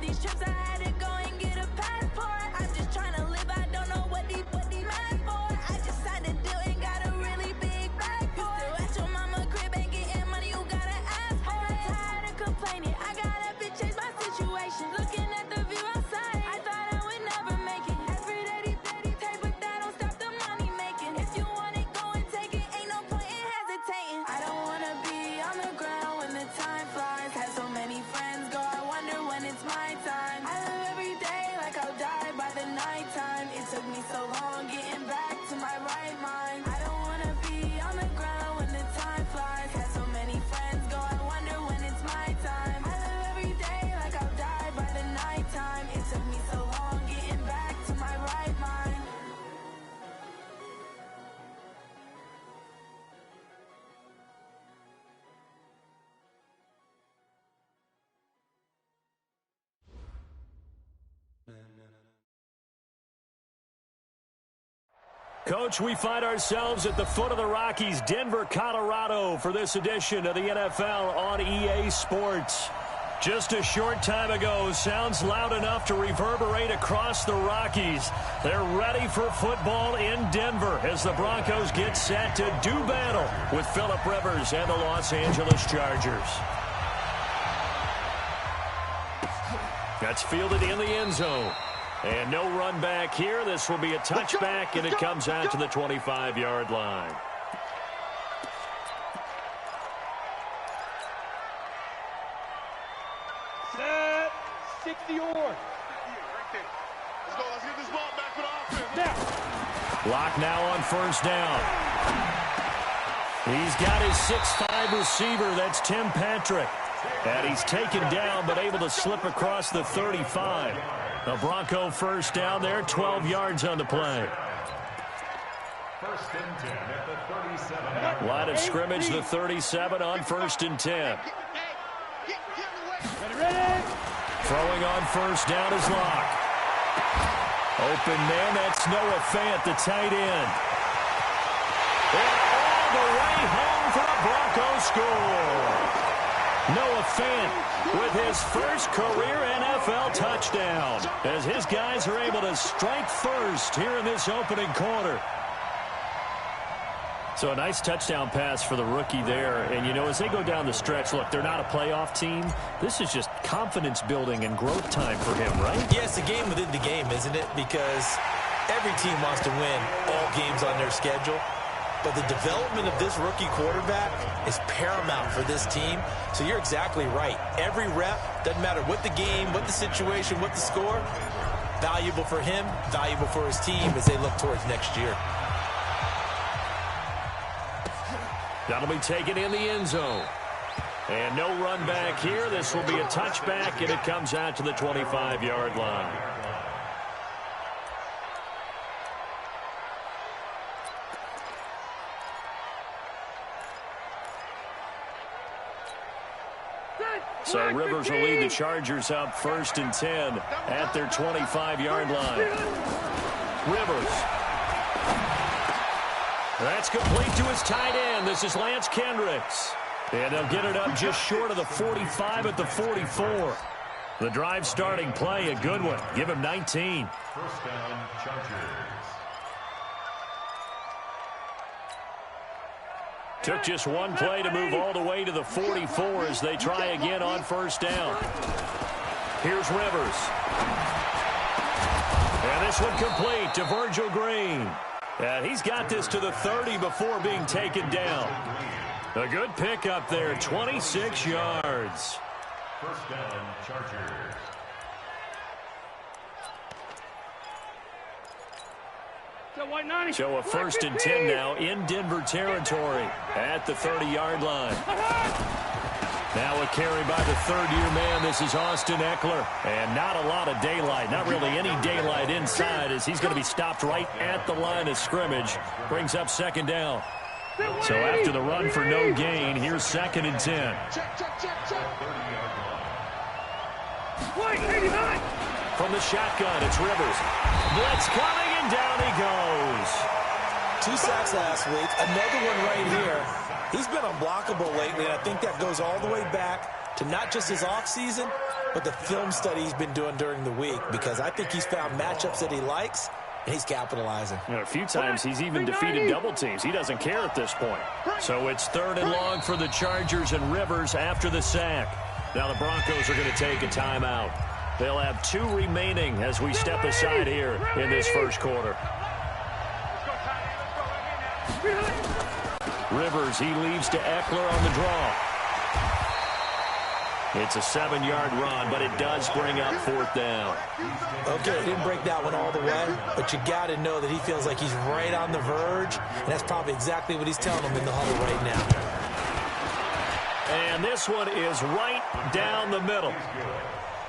these trips, I had to go and get a passport. I'm just trying to live, I don't know what these mad for. I just signed a deal and got a really big bag for it. At your mama crib ain't getting money, you gotta ask for it. I'm tired of complaining, I gotta bitch change my situation. Looking at the view outside, I thought I would never make it. Every day these take, but that don't stop the money making. If you want it, go and take it, ain't no point in hesitating. I don't wanna be on the ground when the time flies. Had so many friends go, I wonder when it's my time. I live every day like I'll die by the nighttime. It took me so long getting back to my right mind. I don't wanna be on the ground when the time flies. Had so many friends go, I wonder when it's my time. I live every day like I'll die by the nighttime. It took me so long getting back to my right mind. Coach, we find ourselves at the foot of the Rockies, Denver, Colorado, for this edition of the NFL on EA Sports. Just a short time ago, sounds loud enough to reverberate across the Rockies. They're ready for football in Denver as the Broncos get set to do battle with Phillip Rivers and the Los Angeles Chargers. That's fielded in the end zone. And no run back here. This will be a touchback, and it comes out to the 25-yard line. Set. 60 or. Let's go. Let's get this ball back for the offense. Now. Lock now on first down. He's got his 6'5 receiver. That's Tim Patrick. And he's taken down but able to slip across the 35. The Bronco first down there, 12 yards on the play. First and 10 at the 37. Line of scrimmage, the 37 on first and 10. Ready. Throwing on first down is Locke. Open man, that's Noah Fant, the tight end. And all the way home for the Broncos score. Noah Fant with his first career NFL touchdown as his guys are able to strike first here in this opening quarter. So a nice touchdown pass for the rookie there. And, you know, as they go down the stretch, look, they're not a playoff team. This is just confidence building and growth time for him, right? Yeah, it's a game within the game, isn't it? Because every team wants to win all games on their schedule. But the development of this rookie quarterback is paramount for this team. So you're exactly right. Every rep, doesn't matter what the game, what the situation, what the score, valuable for him, valuable for his team as they look towards next year. That'll be taken in the end zone. And no run back here. This will be a touchback, and it comes out to the 25-yard line. So Rivers will lead the Chargers up first and 10 at their 25-yard line. Rivers. That's complete to his tight end. This is Lance Kendricks. And they'll get it up just short of the 45 at the 44. The drive starting play, a good one. Give him 19. First down, Chargers. Took just one play to move all the way to the 44 as they try again on first down. Here's Rivers. And this one complete to Virgil Green. And he's got this to the 30 before being taken down. A good pickup there, 26 yards. First down, Chargers. So a first and 10 now in Denver territory at the 30-yard line. Now a carry by the third-year man. This is Austin Eckler. And not a lot of daylight, not really any daylight inside as he's going to be stopped right at the line of scrimmage. Brings up second down. So after the run for no gain, here's second and 10. From the shotgun, it's Rivers. Blitz coming, and down he goes. 2 sacks last week, another one right here. He's been unblockable lately, and I think that goes all the way back to not just his offseason, but the film study he's been doing during the week, because I think he's found matchups that he likes, and he's capitalizing. You know, a few times he's even defeated double teams. He doesn't care at this point. So it's 3rd and long for the Chargers and Rivers after the sack. Now the Broncos are going to take a timeout. They'll have 2 remaining as we step aside here in this first quarter. Rivers, he leaves to Eckler on the draw. It's a 7-yard run, but it does bring up 4th down. Okay, he didn't break that one all the way, but you got to know that he feels like he's right on the verge, and that's probably exactly what he's telling them in the huddle right now. And this one is right down the middle.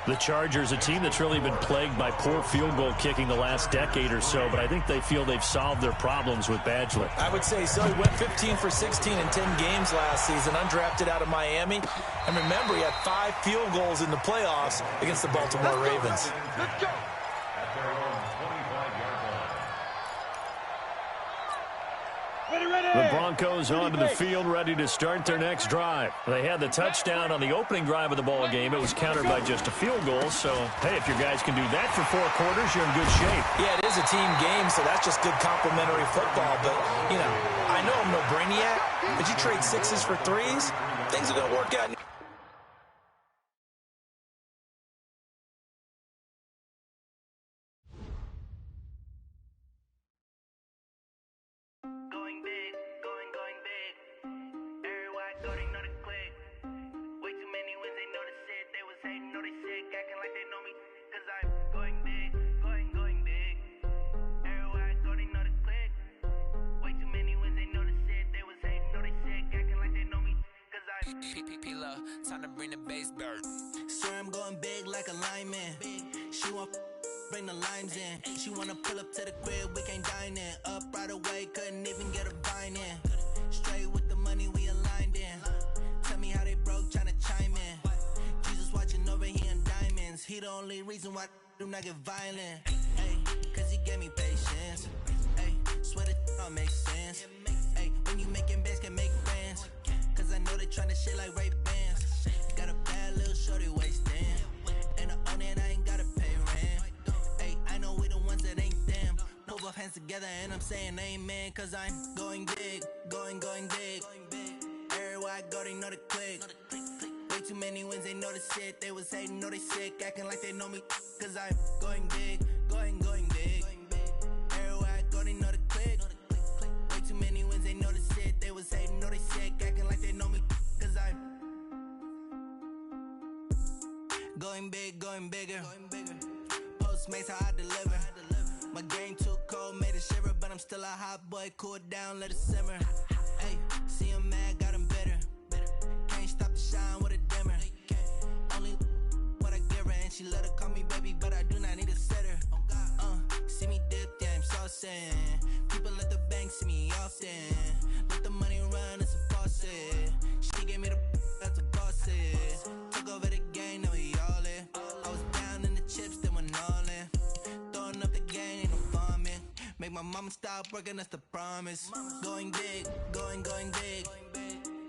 The Chargers, a team that's really been plagued by poor field goal kicking the last decade or so, but I think they feel they've solved their problems with Badgley. I would say so. He went 15 for 16 in 10 games last season, undrafted out of Miami. And remember, he had 5 field goals in the playoffs against the Baltimore Ravens. At their own 25-yard line. The Broncos onto the field, ready to start their next drive. They had the touchdown on the opening drive of the ball game. It was countered by just a field goal. So, hey, if your guys can do that for 4 quarters, you're in good shape. Yeah, it is a team game, so that's just good complimentary football. But, you know, I know I'm no brainiac, but you trade 6s for 3s, things are going to work out. Time to bring the bass bird. Swear I'm going big like a lineman. She want bring the limes in. She wanna pull up to the crib, we can't dine in. Up right away, couldn't even get a vine in. Straight with the money we aligned in. Tell me how they broke, tryna chime in. Jesus watching over here in diamonds. He the only reason why I do not get violent. Hey, cause he gave me patience. Hey, swear that all makes sense. Hey, when you making bands can make friends. Cause I know they tryna shit like Ray Bans. Got a bad little shorty wasting. And I own it, I ain't gotta pay rent. Hey, I know we the ones that ain't them. Put both hands together and I'm saying amen. Cause I'm going big, going big. Everywhere I go, they know the click. Way too many wins, they know the shit. They was hating, know they sick, acting like they know me. Cause I'm going big, going big. Everywhere I go, they know the click. Way too many wins, they know the shit. They was hating, know they sick, acting like they know me. Cause I'm going big, going bigger. Postmates how I deliver. My game too cold, made it shiver, but I'm still a hot boy. Cool it down, let it simmer. Hey, see him mad, got him bitter. Can't stop the shine with a dimmer. Only what I give her, and she let her call me baby, but I do not need a sitter. See me dip, yeah, I'm saucing. People at the bank see me often. Let the money run, it's a faucet. She gave me the that's a boss is. Took over the game, now we all in. I was down in the chips, then went all in. Throwing up the game, ain't no farming. Make my mama stop working, that's the promise. Going big, going big.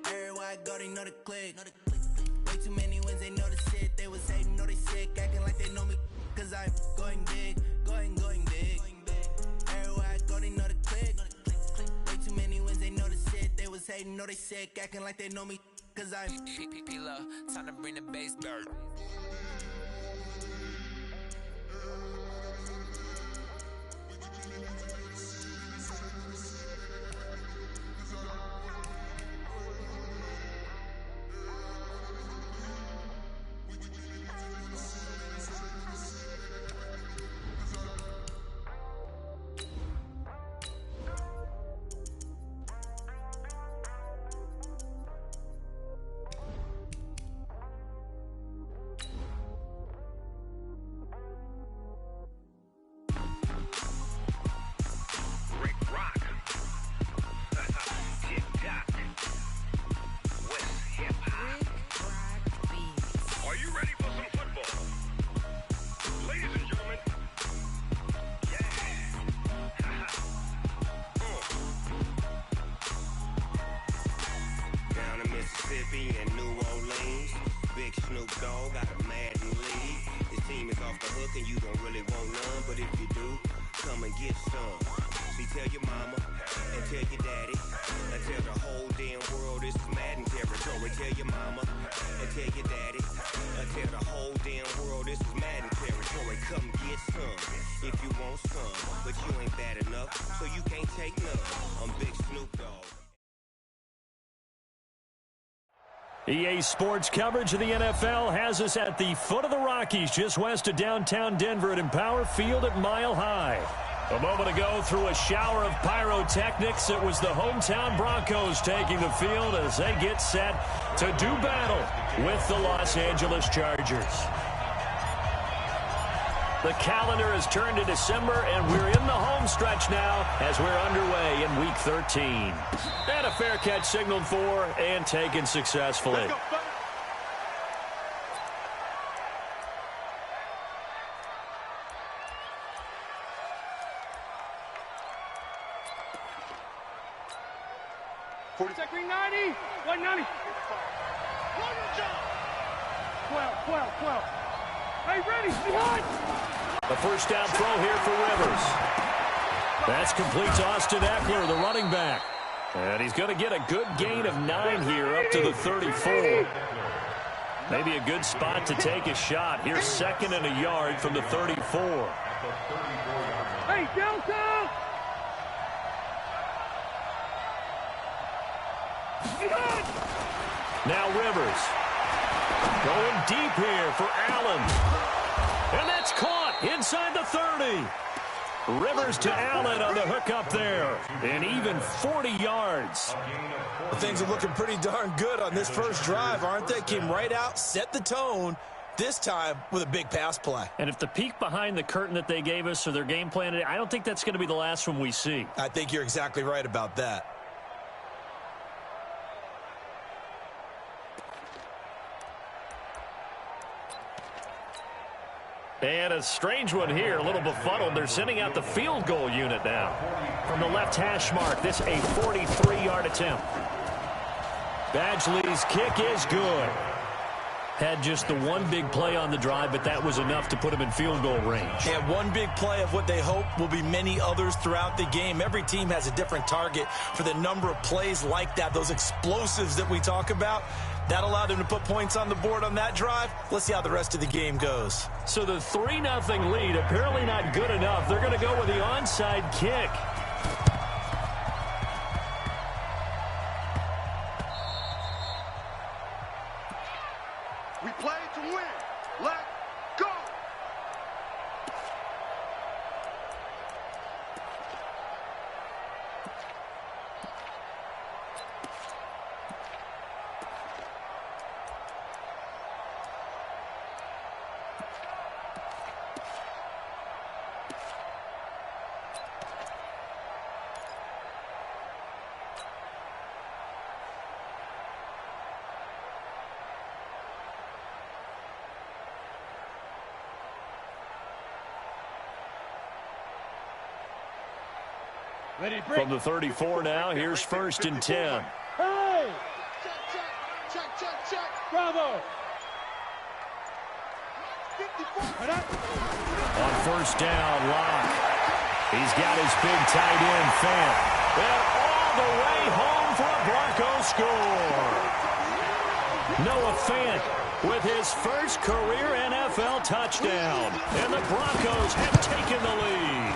Everywhere I go, they know the click. Way too many wins, they know the shit. They was hating, know they sick, acting like they know me. Cause I'm going big, going big. Everywhere I go, they know the click. Way too many wins, they know the shit. They was hating, know they sick, acting like they know me. Cause I'm P-P-P-Love, time to bring the bass bird. Mississippi and New Orleans. Big Snoop Dogg got a Madden lead. team is off the hook and you don't really want none. But if you do, come and get some. See, tell your mama and tell your daddy and tell the whole damn world this is Madden territory. Tell your mama and tell your daddy and tell the whole damn world this is Madden territory. Come get some if you want some, but you ain't bad enough, so you can't take none. I'm Big Snoop Dogg. EA Sports coverage of the NFL has us at the foot of the Rockies, just west of downtown Denver at Empower Field at Mile High. A moment ago, through a shower of pyrotechnics, it was the hometown Broncos taking the field as they get set to do battle with the Los Angeles Chargers. The calendar has turned to December, and we're in the home stretch now as we're underway in Week 13. And a fair catch signaled for and taken successfully. Second 90, 190. 12. Hey, ready, behind. The first down throw here for Rivers. That's complete to Austin Eckler, the running back. And he's going to get a good gain of 9 here up to the 34. Maybe a good spot to take a shot. Here's 2nd and a yard from the 34. Hey, Delta! Now Rivers. Going deep here for Allen. And that's caught inside the 30. Rivers to Allen on the hook up there. And even 40 yards. Things are looking pretty darn good on this first drive, aren't they? Came right out, set the tone, this time with a big pass play. And if the peek behind the curtain that they gave us or their game plan, I don't think that's going to be the last one we see. I think you're exactly right about that. And a strange one here, a little befuddled. They're sending out the field goal unit now. From the left hash mark, this a 43-yard attempt. Badgley's kick is good. Had just the one big play on the drive, but that was enough to put him in field goal range. And one big play of what they hope will be many others throughout the game. Every team has a different target for the number of plays like that, those explosives that we talk about. That allowed him to put points on the board on that drive. Let's see how the rest of the game goes. So the 3-0 lead, apparently not good enough. They're going to go with the onside kick. We play to win. Let go. Ready, break. From the 34 now, here's 1st and 10. Hey! Check. Bravo! On 1st down, Locke. He's got his big tight end, Fant. And all the way home for a Broncos score. Noah Fant with his first career NFL touchdown. And the Broncos have taken the lead.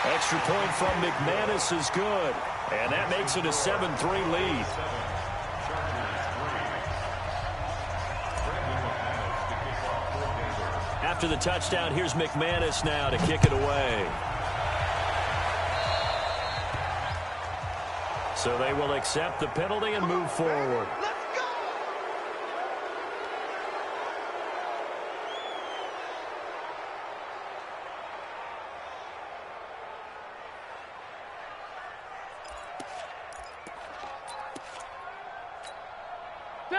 Extra point from McManus is good. And that makes it a 7-3 lead. After the touchdown, here's McManus now to kick it away. So they will accept the penalty and move forward.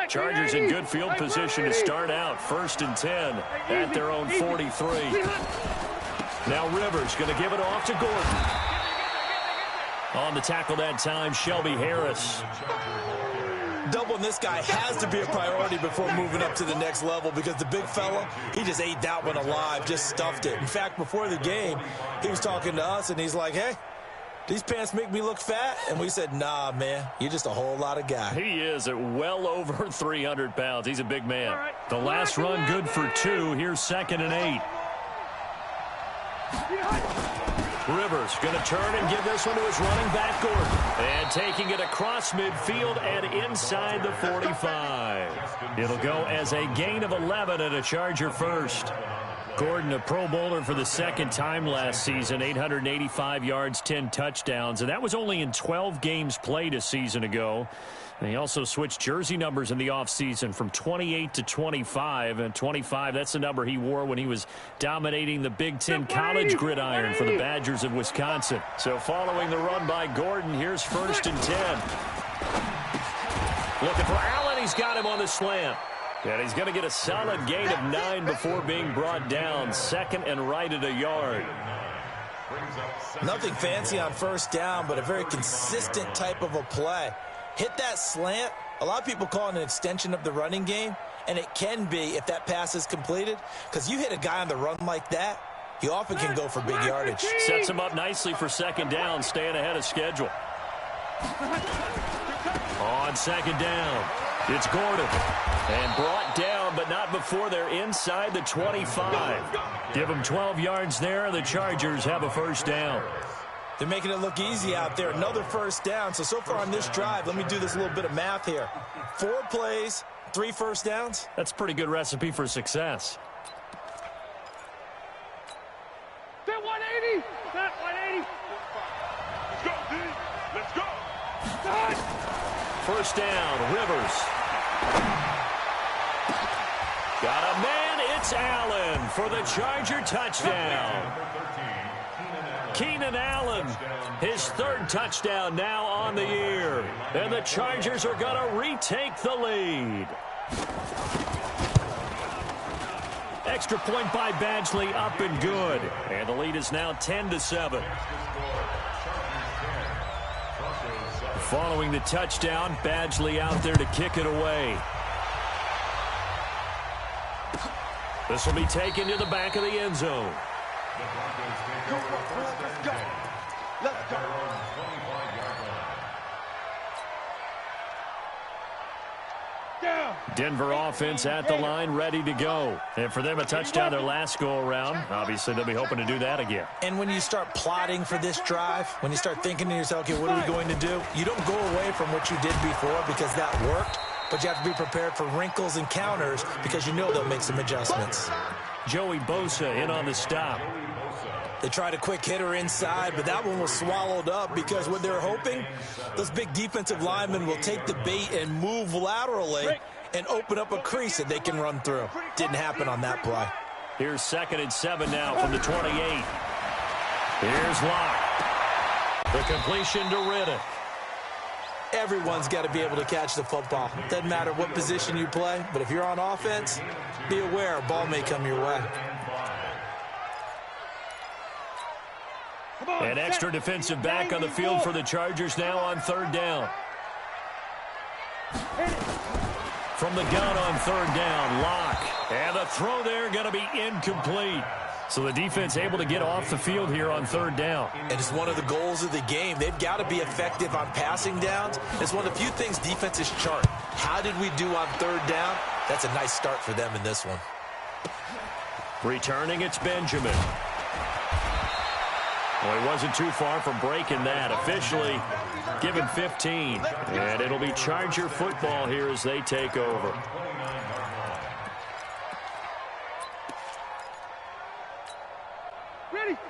Chargers in good field position to start out. 1st and 10 at their own 43. Now Rivers going to give it off to Gordon. On the tackle that time, Shelby Harris. Doubling this guy has to be a priority before moving up to the next level because the big fella, he just ate that one alive, just stuffed it. In fact, before the game, he was talking to us, and he's like, hey, these pants make me look fat? And we said, nah, man, you're just a whole lot of guy. He is at well over 300 pounds. He's a big man. The last run good for 2. Here's 2nd and 8. Rivers going to turn and give this one to his running back, Gordon. And taking it across midfield and inside the 45. It'll go as a gain of 11 and a Charger first. Gordon, a Pro Bowler for the second time last season, 885 yards, 10 touchdowns. And that was only in 12 games played a season ago. And he also switched jersey numbers in the offseason from 28 to 25. And 25, that's the number he wore when he was dominating the Big Ten college gridiron for the Badgers of Wisconsin. So following the run by Gordon, here's 1st and 10. Looking for Allen. He's got him on the slant. And he's going to get a solid gain of 9 before being brought down. 2nd and right at a yard. Nothing fancy on 1st down, but a very consistent type of a play. Hit that slant. A lot of people call it an extension of the running game, and it can be if that pass is completed, because you hit a guy on the run like that, he often can go for big yardage. Sets him up nicely for 2nd down, staying ahead of schedule. On 2nd down, it's Gordon. And brought down, but not before they're inside the 25. Give them 12 yards there. The Chargers have a 1st down. They're making it look easy out there. Another 1st down. So far on this drive, let me do this little bit of math here. 4 plays, 3 1st downs. That's a pretty good recipe for success. That 180! That 180! Let's go, D. Let's go. 1st down, Rivers. Got a man, it's Allen for the Charger touchdown. Keenan Allen, his 3rd touchdown now on the year. And the Chargers are going to retake the lead. Extra point by Badgley, up and good. And the lead is now 10-7. Following the touchdown, Badgley out there to kick it away. This will be taken to the back of the end zone. Let's go. Denver offense at the line, ready to go. And for them, a touchdown their last go-around. Obviously, they'll be hoping to do that again. And when you start plotting for this drive, when you start thinking to yourself, okay, what are we going to do? You don't go away from what you did before because that worked, but you have to be prepared for wrinkles and counters because you know they'll make some adjustments. Joey Bosa in on the stop. They tried a quick hitter inside, but that one was swallowed up because what they're hoping, those big defensive linemen will take the bait and move laterally and open up a crease that they can run through. Didn't happen on that play. Here's 2nd and 7 now from the 28. Here's Locke. The completion to Riddick. Everyone's got to be able to catch the football. Doesn't matter what position you play, but if you're on offense, be aware a ball may come your way. An extra defensive back on the field for the Chargers now on 3rd down. From the gun on 3rd down, Locke. And the throw there going to be incomplete. So the defense able to get off the field here on 3rd down. And it's one of the goals of the game. They've got to be effective on passing downs. It's one of the few things defenses chart. How did we do on 3rd down? That's a nice start for them in this one. Returning, it's Benjamin. Well, he wasn't too far from breaking that. Officially given 15. And it'll be Charger football here as they take over.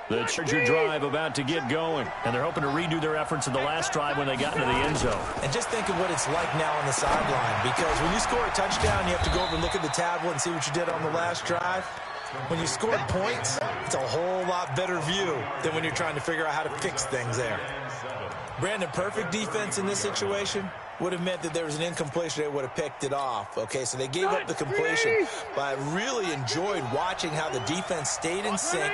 The Charger drive about to get going. And they're hoping to redo their efforts in the last drive when they got into the end zone. And just think of what it's like now on the sideline. Because when you score a touchdown, you have to go over and look at the tablet and see what you did on the last drive. When you scored points, it's a whole lot better view than when you're trying to figure out how to fix things there. Brandon, perfect defense in this situation would have meant that there was an incompletion. They would have picked it off. Okay, so they gave up the completion. But I really enjoyed watching how the defense stayed in sync,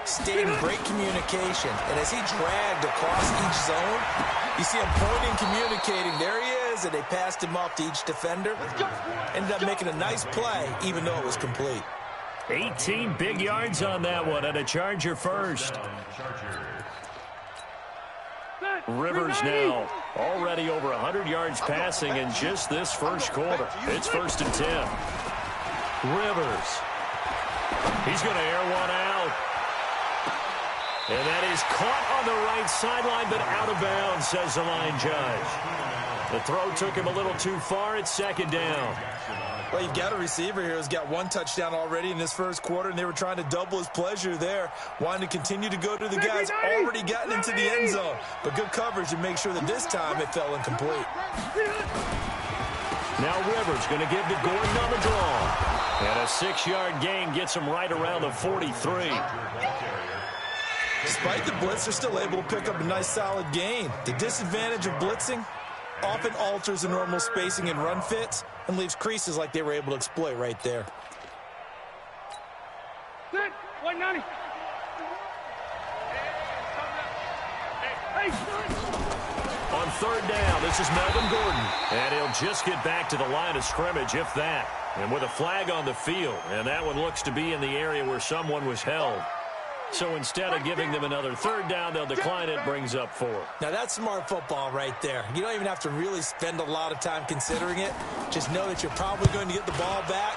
stayed in great communication. And as he dragged across each zone, you see him pointing, communicating. There he is. is, and they passed him off to each defender. Ended up making a nice play, even though it was complete. 18 big yards on that one, and a Charger first. Rivers now already over 100 yards passing in just this first quarter. It's 1st and 10. Rivers. He's going to air one out. And that is caught on the right sideline, but out of bounds, says the line judge. The throw took him a little too far. It's 2nd down. Well, you've got a receiver here who's got 1 touchdown already in this first quarter, and they were trying to double his pleasure there, wanting to continue to go to the guys already gotten into the end zone. But good coverage to make sure that this time it fell incomplete. Now Rivers going to give to Gordon on the draw. And a 6-yard gain gets him right around the 43. Despite the blitz, they're still able to pick up a nice solid gain. The disadvantage of blitzing often alters the normal spacing and run fits and leaves creases like they were able to exploit right there. 190. On 3rd down, this is Melvin Gordon. And he'll just get back to the line of scrimmage, if that. And with a flag on the field. And that one looks to be in the area where someone was held. So instead of giving them another 3rd down, they'll decline it, brings up 4. Now that's smart football right there. You don't even have to really spend a lot of time considering it. Just know that you're probably going to get the ball back.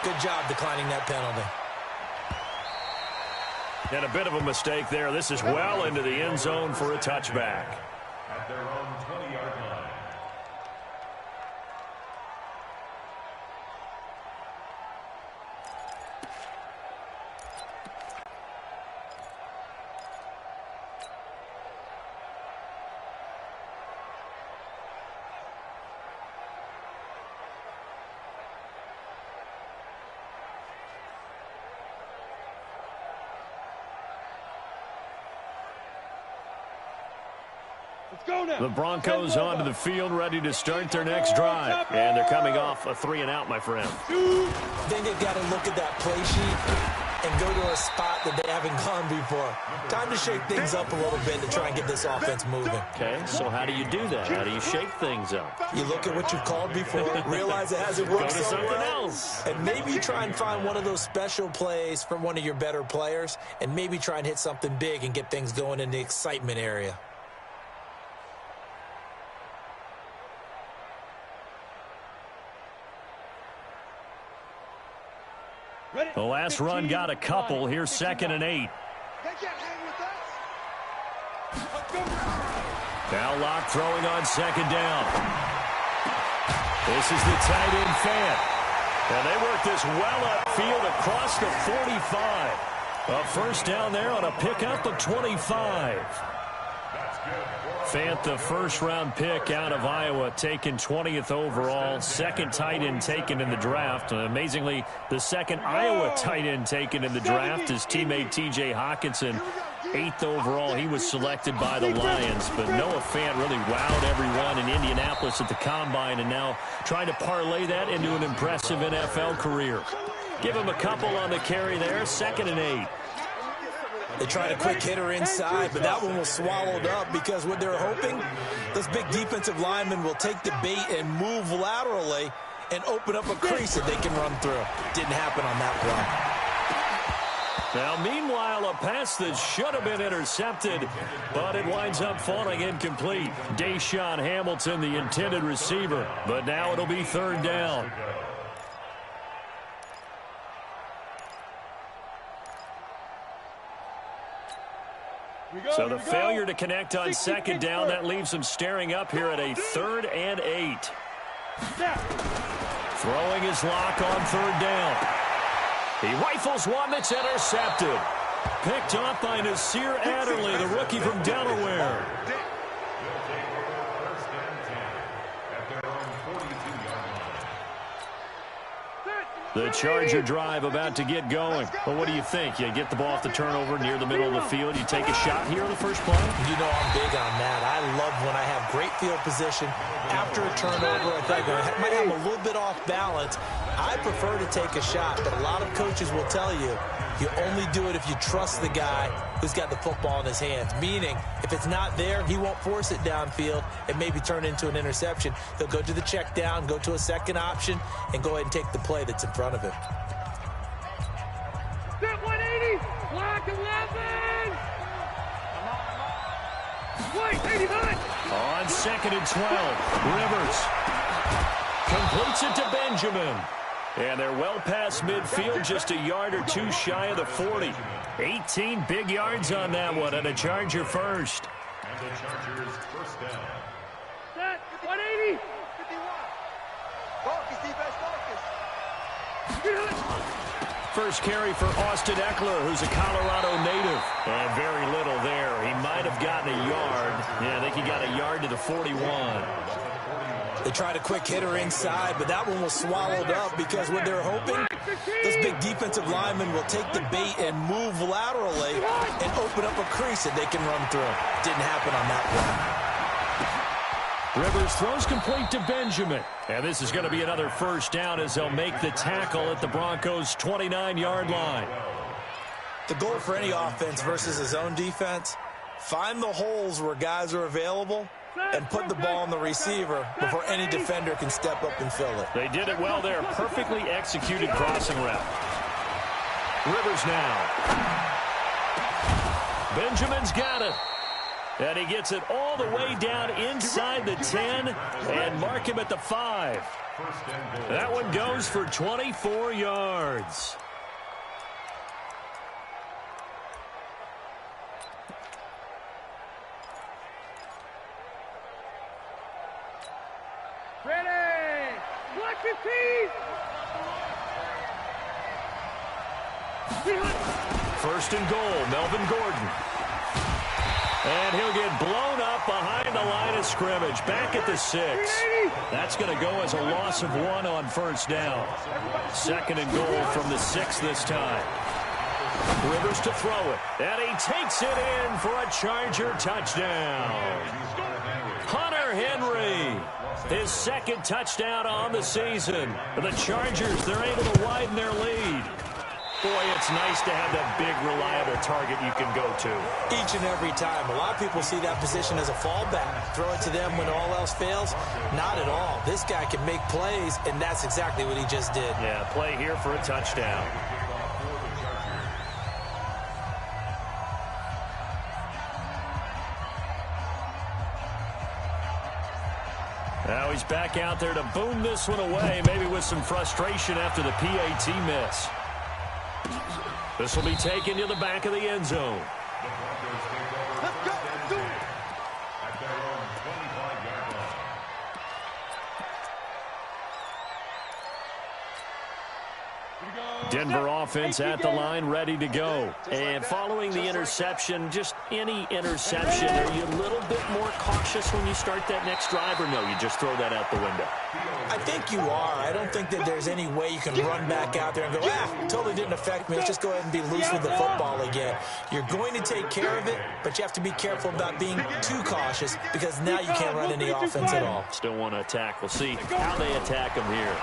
Good job declining that penalty. And a bit of a mistake there. This is well into the end zone for a touchback. At their own 20-yard line. The Broncos onto the field, ready to start their next drive. And thee coming off a 3-and-out, my friend. Then they've got to look at that play sheet and go to a spot that they haven't gone before. Time to shake things up a little bit to try and get this offense moving. Okay, so how do you do that? How do you shake things up? You look at what you've called before, realize it hasn't worked Go to so something well, else. and maybe try and find one of those special plays from one of your better players, and maybe try and hit something big and get things going in the excitement area. The last run got a couple. Here's 2nd and 8. They can't hang with us. Now Locke throwing on 2nd down. This is the tight end Fant. And they work this well upfield across the 45. A 1st down there on a pickup of 25. Fant, the 1st-round pick out of Iowa, taken 20th overall. 2nd tight end taken in the draft. Amazingly, the 2nd Iowa tight end taken in the draft is teammate T.J. Hawkinson. 8th overall, he was selected by the Lions. But Noah Fant really wowed everyone in Indianapolis at the Combine, and now trying to parlay that into an impressive NFL career. Give him a couple on the carry there. 2nd and 8. They tried a quick hitter inside, but that one was swallowed up because what they're hoping, those big defensive linemen will take the bait and move laterally and open up a crease that they can run through. Didn't happen on that play. Now, meanwhile, a pass that should have been intercepted, but it winds up falling incomplete. Deshaun Hamilton, the intended receiver, but now it'll be 3rd down. So the failure to connect on 2nd down, that leaves him staring up here at a 3rd and 8. Throwing his Lock on 3rd down. He rifles one that's intercepted. Picked off by Nasir Adderley, the rookie from Delaware. The Charger drive about to get going. Well, what do you think? You get the ball off the turnover near the middle of the field. You take a shot here in the first play? You know I'm big on that. I love when I have great field position. After a turnover, I think I might have a little bit off balance. I prefer to take a shot, but a lot of coaches will tell you, you only do it if you trust the guy who's got the football in his hands. Meaning, if it's not there, he won't force it downfield and maybe turn into an interception. He'll go to the check down, go to a second option, and go ahead and take the play that's in front of him. Set 180, block 11. Wait, 89. On 2nd and 12, Rivers completes it to Benjamin. And they're well past midfield, just a yard or two shy of the 40. 18 big yards on that one, and a Charger first. And the Chargers first down. Set 180. 51. First carry for Austin Eckler, who's a Colorado native. And very little there. He might have gotten a yard. Yeah, I think he got a yard to the 41. They tried a quick hitter inside, but that one was swallowed up because what they're hoping, those big defensive linemen will take the bait and move laterally and open up a crease that they can run through. Didn't happen on that one. Rivers throws complete to Benjamin. And this is going to be another first down as they'll make the tackle at the Broncos' 29-yard line. The goal for any offense versus a zone defense, find the holes where guys are available and put the ball on the receiver before any defender can step up and fill it. They did it well there. Perfectly executed crossing route. Rivers now. Benjamin's got it. And he gets it all the way down inside the 10 and mark him at the 5. That one goes for 24 yards. Ready. Block 15. First and goal, Melvin Gordon. And he'll get blown up behind the line of scrimmage, back at the 6. That's going to go as a loss of 1 on first down. Second and goal from the 6 this time. Rivers to throw it, and he takes it in for a Charger touchdown. Hunter Henry, his second touchdown on the season. The Chargers, they're able to widen their lead. Boy, it's nice to have that big, reliable target you can go to. Each and every time. A lot of people see that position as a fallback. Throw it to them when all else fails. Not at all. This guy can make plays, and that's exactly what he just did. Yeah, play here for a touchdown. Now he's back out there to boom this one away, maybe with some frustration after the PAT miss. This will be taken to the back of the end zone. Let's go. Do it. At their own 25-yard line. Denver offense at the line, ready to go. And following the interception, just any interception, are you a little bit more cautious when you start that next drive, or no, you just throw that out the window? I think you are. I don't think that there's any way you can run back out there and go, totally didn't affect me. Let's just go ahead and be loose with the football again. You're going to take care of it, but you have to be careful about being too cautious because now you can't run any offense at all. Still want to attack. We'll see how they attack him here.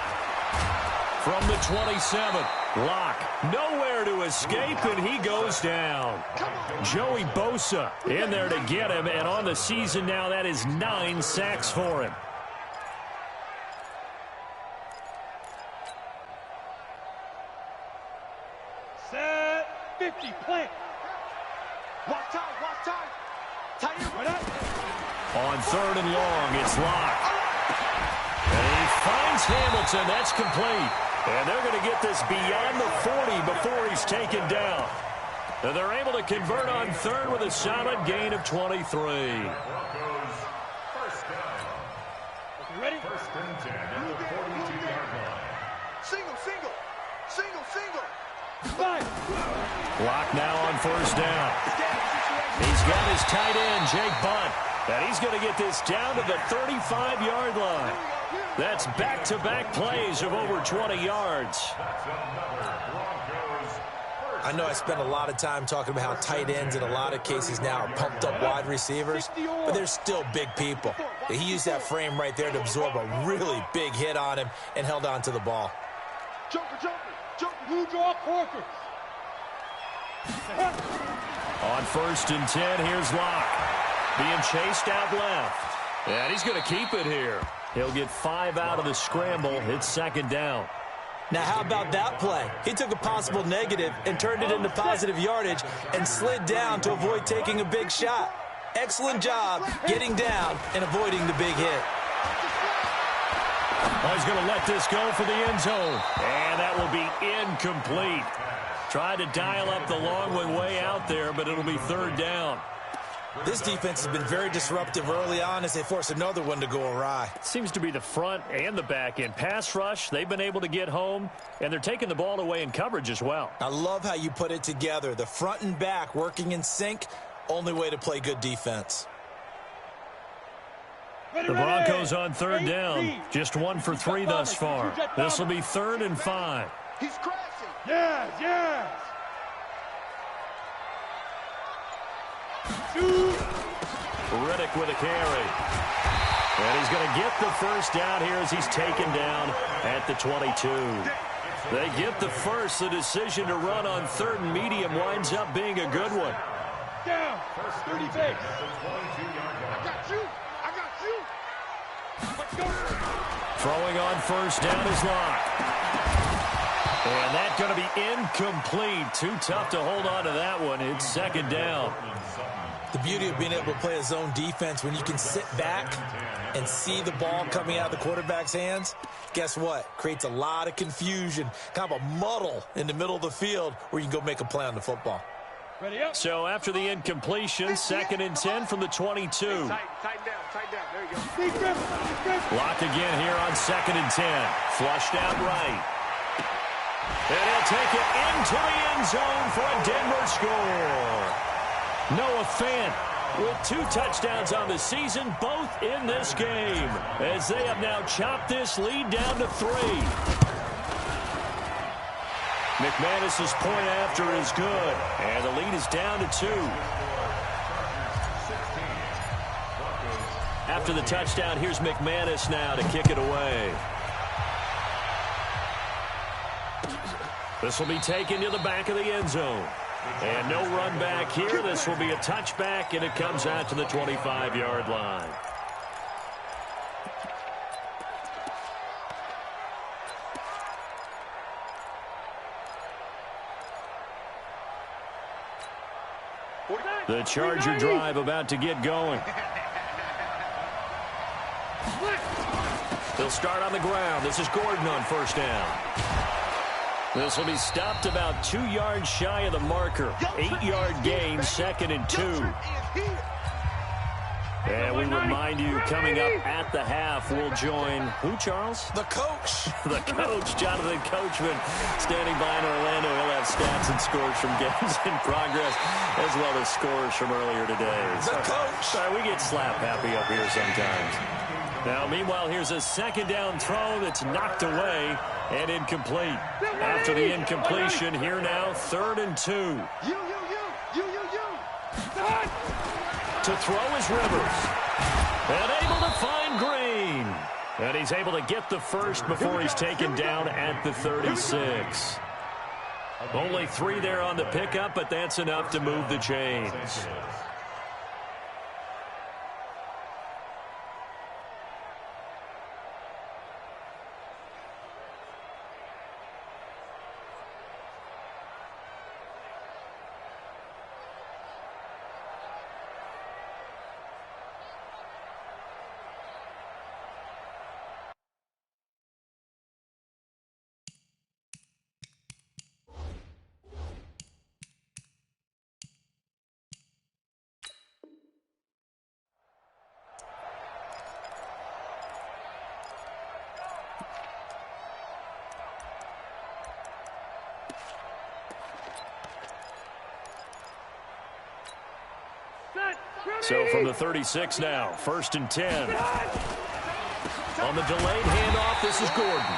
From the 27, Locke, nowhere to escape, and he goes down. Joey Bosa in there to get him, and on the season now, that is 9 sacks for him. Set 50, plant. Watch time. Tight end, right up. On 3rd and long, it's Locke. And he finds Hamilton. That's complete. And they're going to get this beyond the 40 before he's taken down. And they're able to convert on 3rd with a solid gain of 23. Broncos first down. Ready? First and 10 at the 42-yard line. Single. 5. Locke now on first down. He's got his tight end, Jake Bunt. And he's going to get this down to the 35-yard line. That's back-to-back plays of over 20 yards. I know I spent a lot of time talking about how tight ends in a lot of cases now are pumped up wide receivers, but they're still big people. He used that frame right there to absorb a really big hit on him and held on to the ball. Blue draw corkers. On 1st and 10, here's Locke. Being chased out left. And he's going to keep it here. He'll get 5 out of the scramble. It's 2nd down. Now, how about that play? He took a possible negative and turned it into positive yardage and slid down to avoid taking a big shot. Excellent job getting down and avoiding the big hit. Oh, he's going to let this go for the end zone. And that will be incomplete. Tried to dial up the long one way out there, but it'll be 3rd down. This defense has been very disruptive early on as they force another one to go awry. Seems to be the front and the back end. Pass rush, they've been able to get home, and they're taking the ball away in coverage as well. I love how you put it together. The front and back working in sync, only way to play good defense. The Broncos on 3rd down. Just 1 for 3 thus far. This will be 3rd and 5. He's crashing. Yes. Riddick with a carry. And he's going to get the first down here as he's taken down at the 22. They get the first. The decision to run on 3rd and medium winds up being a good one. Down. 30 base. I got you. Let's go. Throwing on 1st down is Locke. And that's going to be incomplete. Too tough to hold on to that one. It's 2nd down. The beauty of being able to play a zone defense when you can sit back and see the ball coming out of the quarterback's hands, guess what? Creates a lot of confusion, kind of a muddle in the middle of the field where you can go make a play on the football. Ready up. So after the incompletion, 2nd and 10 from the 22. Tighten down. There you go. Locked again here on 2nd and 10. Flushed out right. And he'll take it into the end zone for a Denver score. Noah Fant with 2 touchdowns on the season, both in this game, as they have now chopped this lead down to 3. McManus's point after is good, and the lead is down to 2. After the touchdown, here's McManus now to kick it away. This will be taken to the back of the end zone. And no run back here. This will be a touchback, and it comes out to the 25-yard line. The Charger drive about to get going. They'll start on the ground. This is Gordon on 1st down. This will be stopped about 2 yards shy of the marker. 8-yard gain, 2nd and 2. And we remind you, coming up at the half, we'll join who, Charles? The coach. The coach, Jonathan Coachman, standing by in Orlando. He'll have stats and scores from games in progress, as well as scores from earlier today. The coach. Sorry, we get slap happy up here sometimes. Now, meanwhile, here's a 2nd down throw that's knocked away and incomplete. After the incompletion, here now, 3rd and 2. You. To throw is Rivers. And able to find Green. And he's able to get the first before he's taken down at the 36. Only 3 there on the pickup, but that's enough to move the chains. So from the 36 now, 1st and 10. On the delayed handoff, this is Gordon.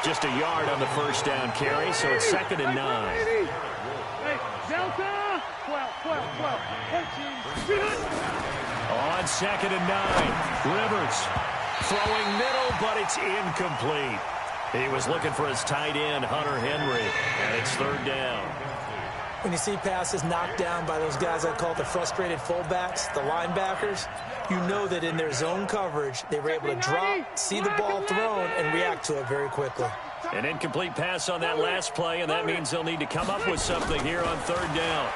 Just a yard on the 1st down carry, so it's 2nd and 9. Hey, Delta! 12. On 2nd and 9, Rivers throwing middle, but it's incomplete. He was looking for his tight end, Hunter Henry, and it's third down. When you see passes knocked down by those guys I call the frustrated fullbacks, the linebackers, you know that in their zone coverage, they were able to drop, see the ball thrown, and react to it very quickly. An incomplete pass on that last play, and that means they'll need to come up with something here on third down.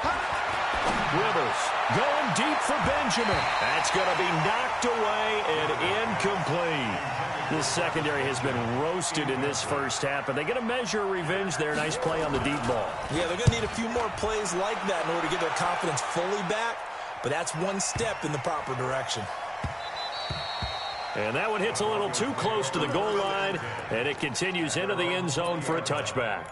Rivers going deep for Benjamin. That's going to be knocked away and incomplete. This secondary has been roasted in this first half, but they get a measure of revenge there. Nice play on the deep ball. Yeah, they're going to need a few more plays like that in order to get their confidence fully back, but that's one step in the proper direction. And that one hits a little too close to the goal line, and it continues into the end zone for a touchback.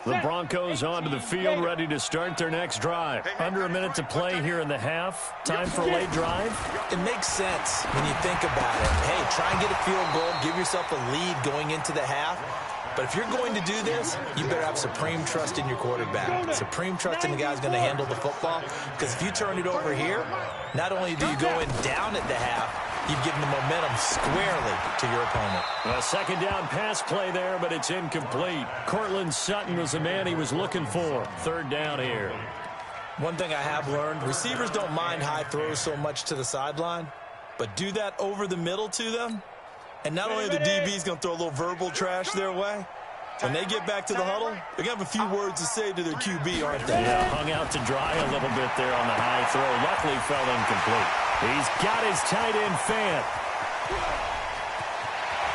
The Broncos onto the field, ready to start their next drive. Under a minute to play here in the half. Time for a late drive. It makes sense when you think about it. Hey, try and get a field goal, give yourself a lead going into the half. But if you're going to do this, you better have supreme trust in your quarterback. Supreme trust in the guy who's going to handle the football. Because if you turn it over here, not only do you go in down at the half, you've given the momentum squarely to your opponent. A second down pass play there, but it's incomplete. Cortland Sutton was the man he was looking for. Third down here. One thing I have learned, receivers don't mind high throws so much to the sideline, but do that over the middle to them, and not only are the DBs going to throw a little verbal trash their way, when they get back to the huddle, they're going to have a few words to say to their QB, aren't they? Yeah, hung out to dry a little bit there on the high throw. Luckily fell incomplete. He's got his tight end Fant.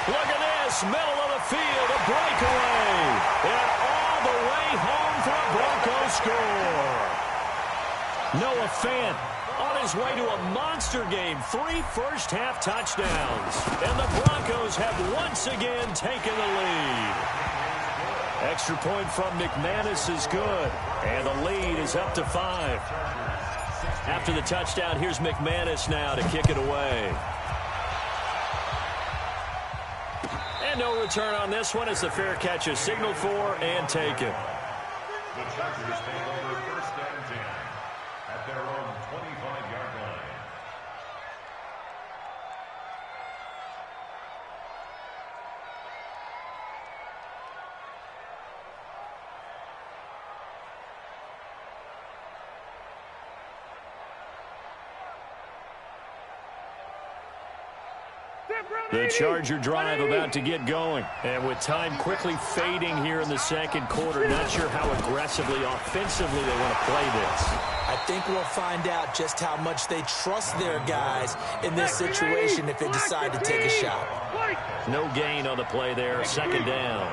Look at this, middle of the field, a breakaway. And all the way home for a Broncos score. Noah Fant on his way to a monster game. 3 first-half touchdowns. And the Broncos have once again taken the lead. Extra point from McManus is good. And the lead is up to 5. After the touchdown, here's McManus now to kick it away. And no return on this one as the fair catch is signaled for and taken. The Chargers take over first and 10 at their own 25-yard line. The Charger drive about to get going. And with time quickly fading here in the second quarter, not sure how aggressively, offensively they want to play this. I think we'll find out just how much they trust their guys in this situation if they decide to take a shot. No gain on the play there. Second down.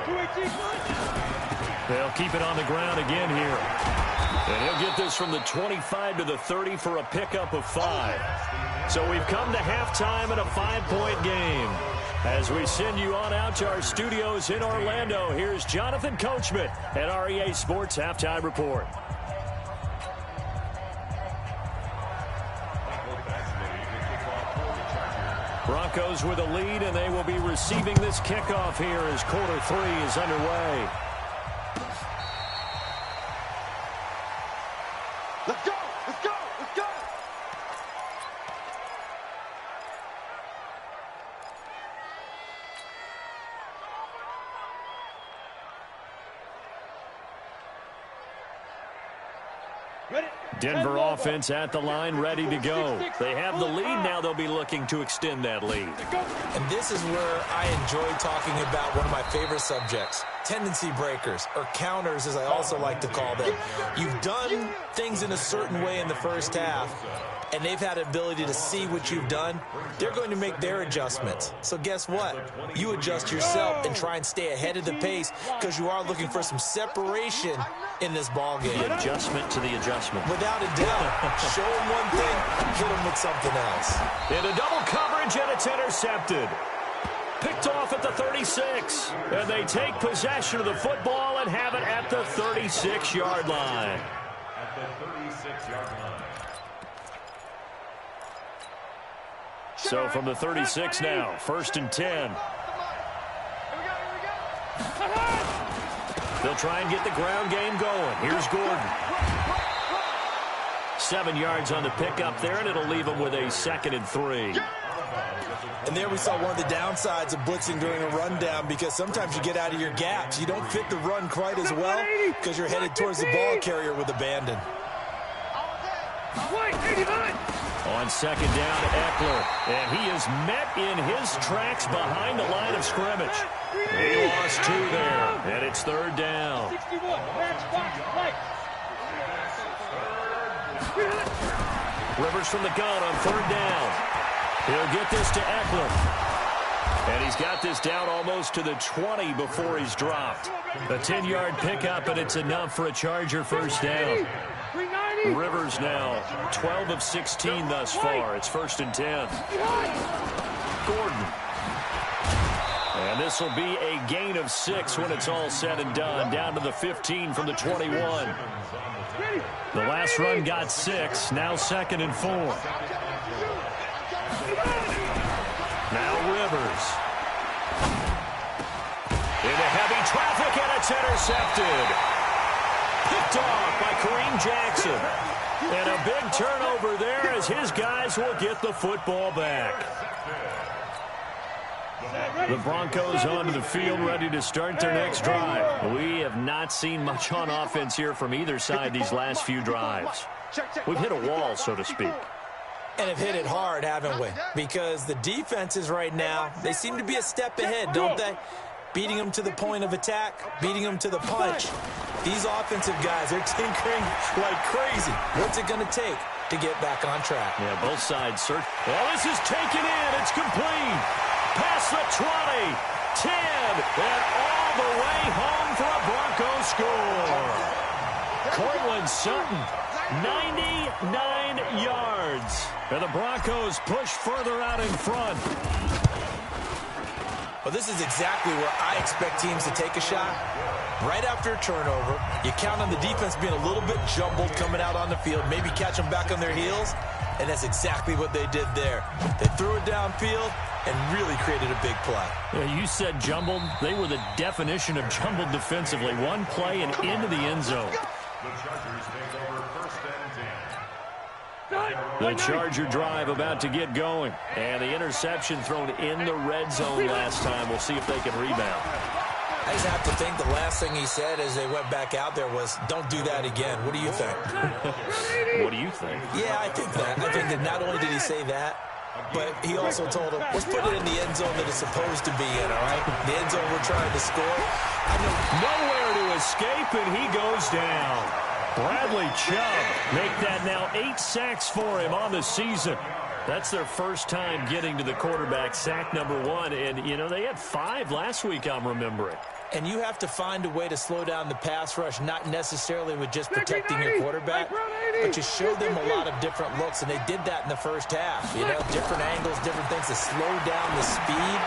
They'll keep it on the ground again here. And he'll get this from the 25 to the 30 for a pickup of 5. So we've come to halftime in a 5-point game. As we send you on out to our studios in Orlando, here's Jonathan Coachman at REA Sports Halftime Report. Broncos with a lead, and they will be receiving this kickoff here as quarter 3 is underway. Let's go! Let's go! Let's go! Denver offense at the line, ready to go. They have the lead now. They'll be looking to extend that lead. And this is where I enjoy talking about one of my favorite subjects, tendency breakers, or counters as I also like to call them. You've done things in a certain way in the first half, and they've had the ability to see what you've done. They're going to make their adjustments. So guess what? You adjust yourself and try and stay ahead of the pace because you are looking for some separation in this ball game. The adjustment to the adjustment. Without a doubt. Show them one thing, hit them with something else. In a double coverage, and it's intercepted. Picked off at the 36. And they take possession of the football and have it at the 36-yard line. At the 36-yard line. So from the 36 now, 1st and 10. They'll try and get the ground game going. Here's Gordon. 7 yards on the pickup there, and it'll leave them with a 2nd and 3. And there we saw one of the downsides of blitzing during a rundown, because sometimes you get out of your gaps. You don't fit the run quite as well because you're headed towards the ball carrier with abandon. On second down, Eckler, and he is met in his tracks behind the line of scrimmage. He lost 2 there, and it's third down. 61, match box, right. Rivers from the gun on third down. He'll get this to Eckler. And he's got this down almost to the 20 before he's dropped. A 10-yard pickup, and it's enough for a Charger first down. Rivers now 12 of 16 thus far. It's 1st and 10. Gordon. And this will be a gain of 6 when it's all said and done. Down to the 15 from the 21. The last run got 6. Now 2nd and 4. Now Rivers. Into heavy traffic, and it's intercepted. Picked off by Kareem Jackson. And a big turnover there as his guys will get the football back. The Broncos onto the field, ready to start their next drive. We have not seen much on offense here from either side these last few drives. We've hit a wall, so to speak. And have hit it hard, haven't we? Because the defenses right now, they seem to be a step ahead, don't they? Beating them to the point of attack, beating them to the punch. These offensive guys, they're tinkering like crazy. What's it going to take to get back on track? Yeah, both sides search. Well, this is taken in. It's complete. Past the 20, 10, and all the way home for a Broncos score. Cortland Sutton, 99 yards. And the Broncos push further out in front. Well, this is exactly where I expect teams to take a shot. Right after a turnover, you count on the defense being a little bit jumbled coming out on the field, maybe catch them back on their heels, and that's exactly what they did there. They threw it downfield and really created a big play. Yeah, you said jumbled. They were the definition of jumbled defensively. One play and into the end zone. The Chargers take over 1st and 10. The Charger drive about to get going. And the interception thrown in the red zone last time. We'll see if they can rebound. I just have to think the last thing he said as they went back out there was, don't do that again. What do you think? What do you think? Yeah, I think that. I think that not only did he say that, but he also told him, let's put it in the end zone that it's supposed to be in, all right? The end zone we're trying to score. I know nowhere to escape, and he goes down. Bradley Chubb make that now 8 sacks for him on the season. That's their first time getting to the quarterback, sack number 1. And, you know, they had 5 last week, I'm remembering. And you have to find a way to slow down the pass rush, not necessarily with just protecting your quarterback, but you show them a lot of different looks, and they did that in the first half. You know, different angles, different things to slow down the speed.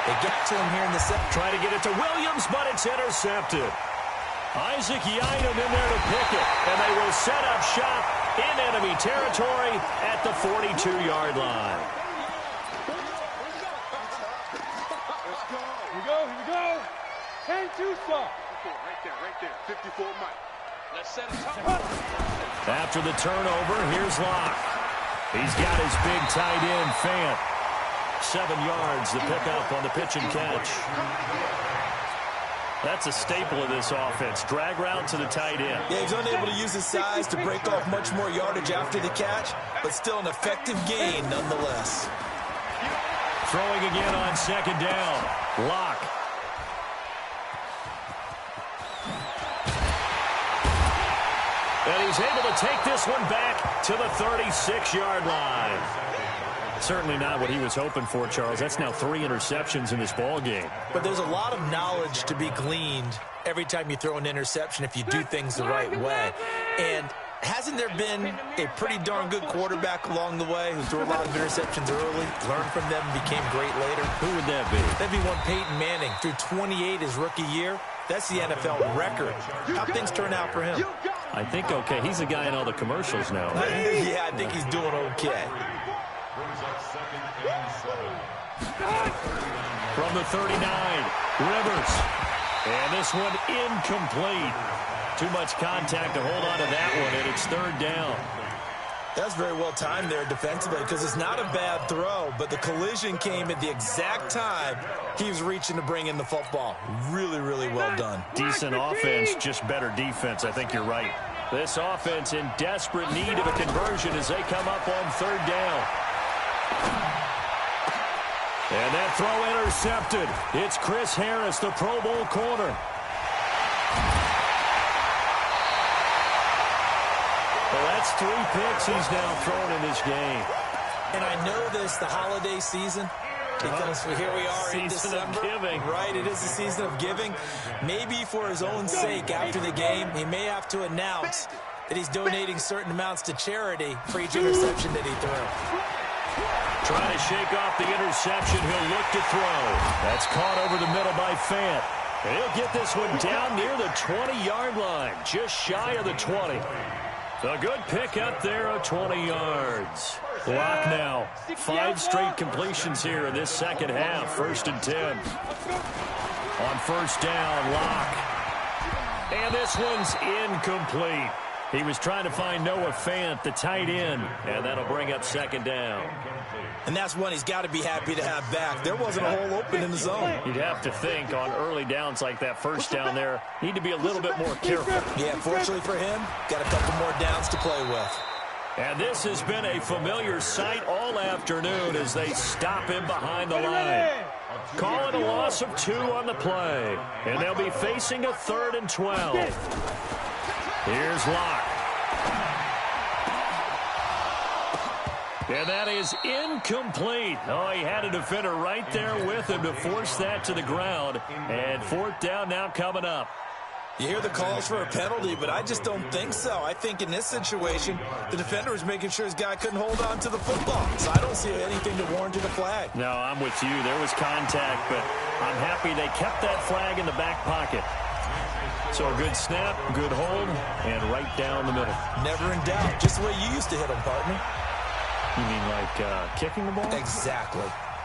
They got to him here in the second. Try to get it to Williams, but it's intercepted. Isaac Yiadom in there to pick it, and they will set up shop in enemy territory at the 42-yard line. Here we go. 10-2 stop. Right there. 54 Mike. Let's set it up. After the turnover, here's Locke. He's got his big tight end, Fant. 7 yards, the pickup on the pitch and catch. That's a staple of this offense. Drag route to the tight end. Yeah, he's unable to use his size to break off much more yardage after the catch, but still an effective gain nonetheless. Throwing again on second down. Locke. And he's able to take this one back to the 36-yard line. Certainly not what he was hoping for, Charles. That's now 3 interceptions in this ball game. But there's a lot of knowledge to be gleaned every time you throw an interception if you do things the right way. And hasn't there been a pretty darn good quarterback along the way who threw a lot of interceptions early, learned from them, and became great later? Who would that be? That'd be one Peyton Manning. Threw 28 his rookie year. That's the NFL record. How'd things turn out for him? I think okay. He's the guy in all the commercials now. Right? Yeah, I think he's doing okay. Brings up 2nd and 7. From the 39, Rivers. And this one incomplete. Too much contact to hold on to that one, and it's 3rd down. That's very well timed there defensively because it's not a bad throw, but the collision came at the exact time he was reaching to bring in the football. Really, really well done. Decent offense, just better defense. I think you're right. This offense in desperate need of a conversion as they come up on third down. And that throw intercepted. It's Chris Harris, the Pro Bowl corner. Well, that's 3 picks he's now thrown in this game. And I know this, the holiday season, because here we are in December. Season of giving. Right, it is the season of giving. Maybe for his own sake after the game, he may have to announce that he's donating certain amounts to charity for each interception that he threw. Trying to shake off the interception. He'll look to throw. That's caught over the middle by Fant. And he'll get this one down near the 20-yard line, just shy of the 20. A good pick up there of 20 yards. Lock now. 5 straight completions here in this second half. 1st and 10. On first down, Lock. And this one's incomplete. He was trying to find Noah Fant, the tight end, and that'll bring up 2nd down. And that's one he's got to be happy to have back. There wasn't a hole open in the zone. You'd have to think on early downs like that, first down there, need to be a little bit more careful. Yeah, fortunately for him, got a couple more downs to play with. And this has been a familiar sight all afternoon as they stop him behind the line. Call it a loss of 2 on the play, and they'll be facing a 3rd and 12. Here's Locke. And that is incomplete. Oh, he had a defender right there with him to force that to the ground. And 4th down now coming up. You hear the calls for a penalty, but I just don't think so. I think in this situation, the defender was making sure his guy couldn't hold on to the football. So I don't see anything to warrant a flag. No, I'm with you. There was contact, but I'm happy they kept that flag in the back pocket. So a good snap, good hold, and right down the middle. Never in doubt. Just the way you used to hit them, partner. You mean like kicking the ball? Exactly.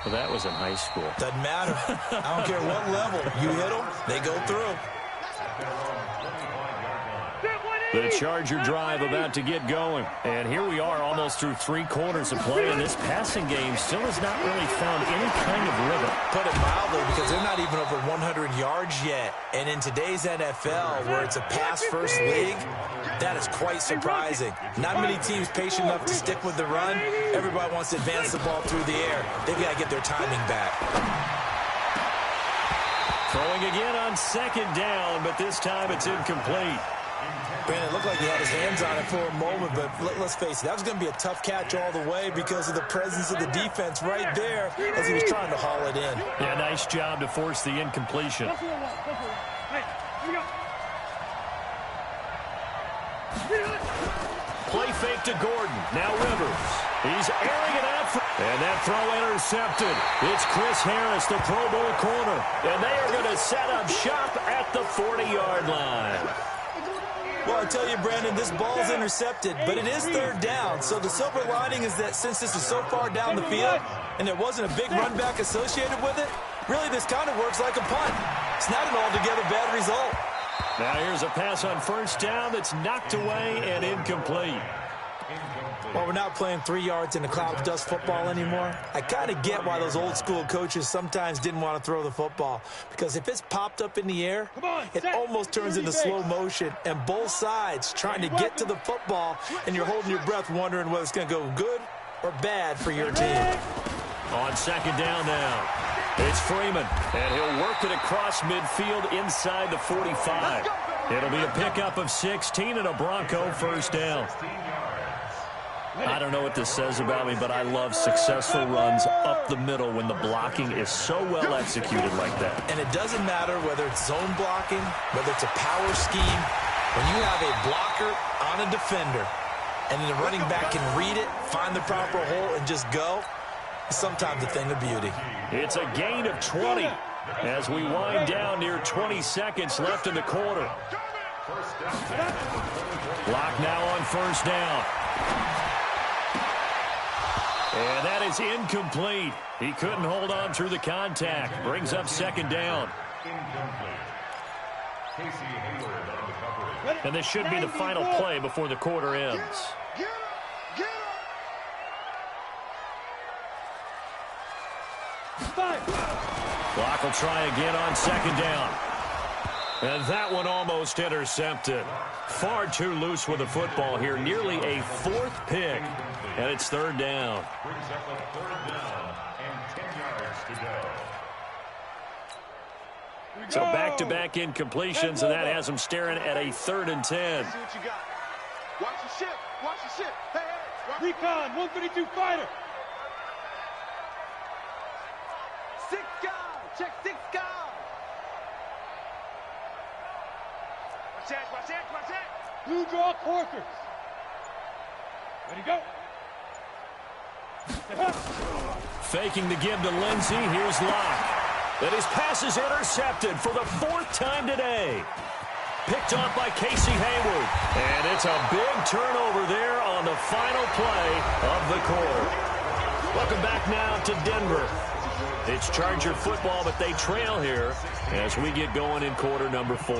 Well, that was in high school. Doesn't matter. I don't care what level. You hit them, they go through. The Charger drive about to get going. And here we are almost through 3 quarters of play, and this passing game still has not really found any kind of rhythm. Put it mildly, because they're not even over 100 yards yet. And in today's NFL, where it's a pass-first league, that is quite surprising. Not many teams patient enough to stick with the run. Everybody wants to advance the ball through the air. They've got to get their timing back. Throwing again on 2nd down, but this time it's incomplete. Brandon, it looked like he had his hands on it for a moment, but let's face it, that was going to be a tough catch all the way because of the presence of the defense right there as he was trying to haul it in. Yeah, nice job to force the incompletion. Play fake to Gordon. Now Rivers. He's airing it out. And that throw intercepted. It's Chris Harris, the Pro Bowl corner. And they are going to set up shop at the 40-yard line. Well, I tell you, Brandon, this ball's intercepted, but it is 3rd down. So the silver lining is that since this is so far down the field and there wasn't a big run back associated with it, really this kind of works like a punt. It's not an altogether bad result. Now here's a pass on 1st down that's knocked away and incomplete. Well, we're not playing 3 yards in a cloud of dust football anymore. I kind of get why those old school coaches sometimes didn't want to throw the football. Because if it's popped up in the air, it almost turns into slow motion. And both sides trying to get to the football, and you're holding your breath wondering whether it's going to go good or bad for your team. On 2nd down now, it's Freeman. And he'll work it across midfield inside the 45. It'll be a pickup of 16 and a Bronco 1st down. I don't know what this says about me, but I love successful runs up the middle when the blocking is so well executed like that. And it doesn't matter whether it's zone blocking, whether it's a power scheme. When you have a blocker on a defender, and then the running back can read it, find the proper hole, and just go, it's sometimes a thing of beauty. It's a gain of 20 as we wind down near 20 seconds left in the quarter. Lock now on 1st down. And that is incomplete. He couldn't hold on through the contact. Brings up 2nd down. And this should be the final play before the quarter ends. Clock will try again on second down. And that one almost intercepted. Far too loose with the football here. Nearly a fourth pick. And it's third down. Brings up a third down and 10 yards to go. So back-to-back incompletions, and that has them staring at a 3rd and 10. See what you got. Watch your ship. Watch your ship. Hey, hey. Recon, 132 fighter. 6 guard. Check 6 guard. Watch that. Watch that. Blue draw Corkers. Ready, go. Faking the give to Lindsey. Here's Locke. And his pass is intercepted for the 4th time today. Picked off by Casey Hayward. And it's a big turnover there on the final play of the quarter. Welcome back now to Denver. It's Charger football, but they trail here as we get going in quarter number 4.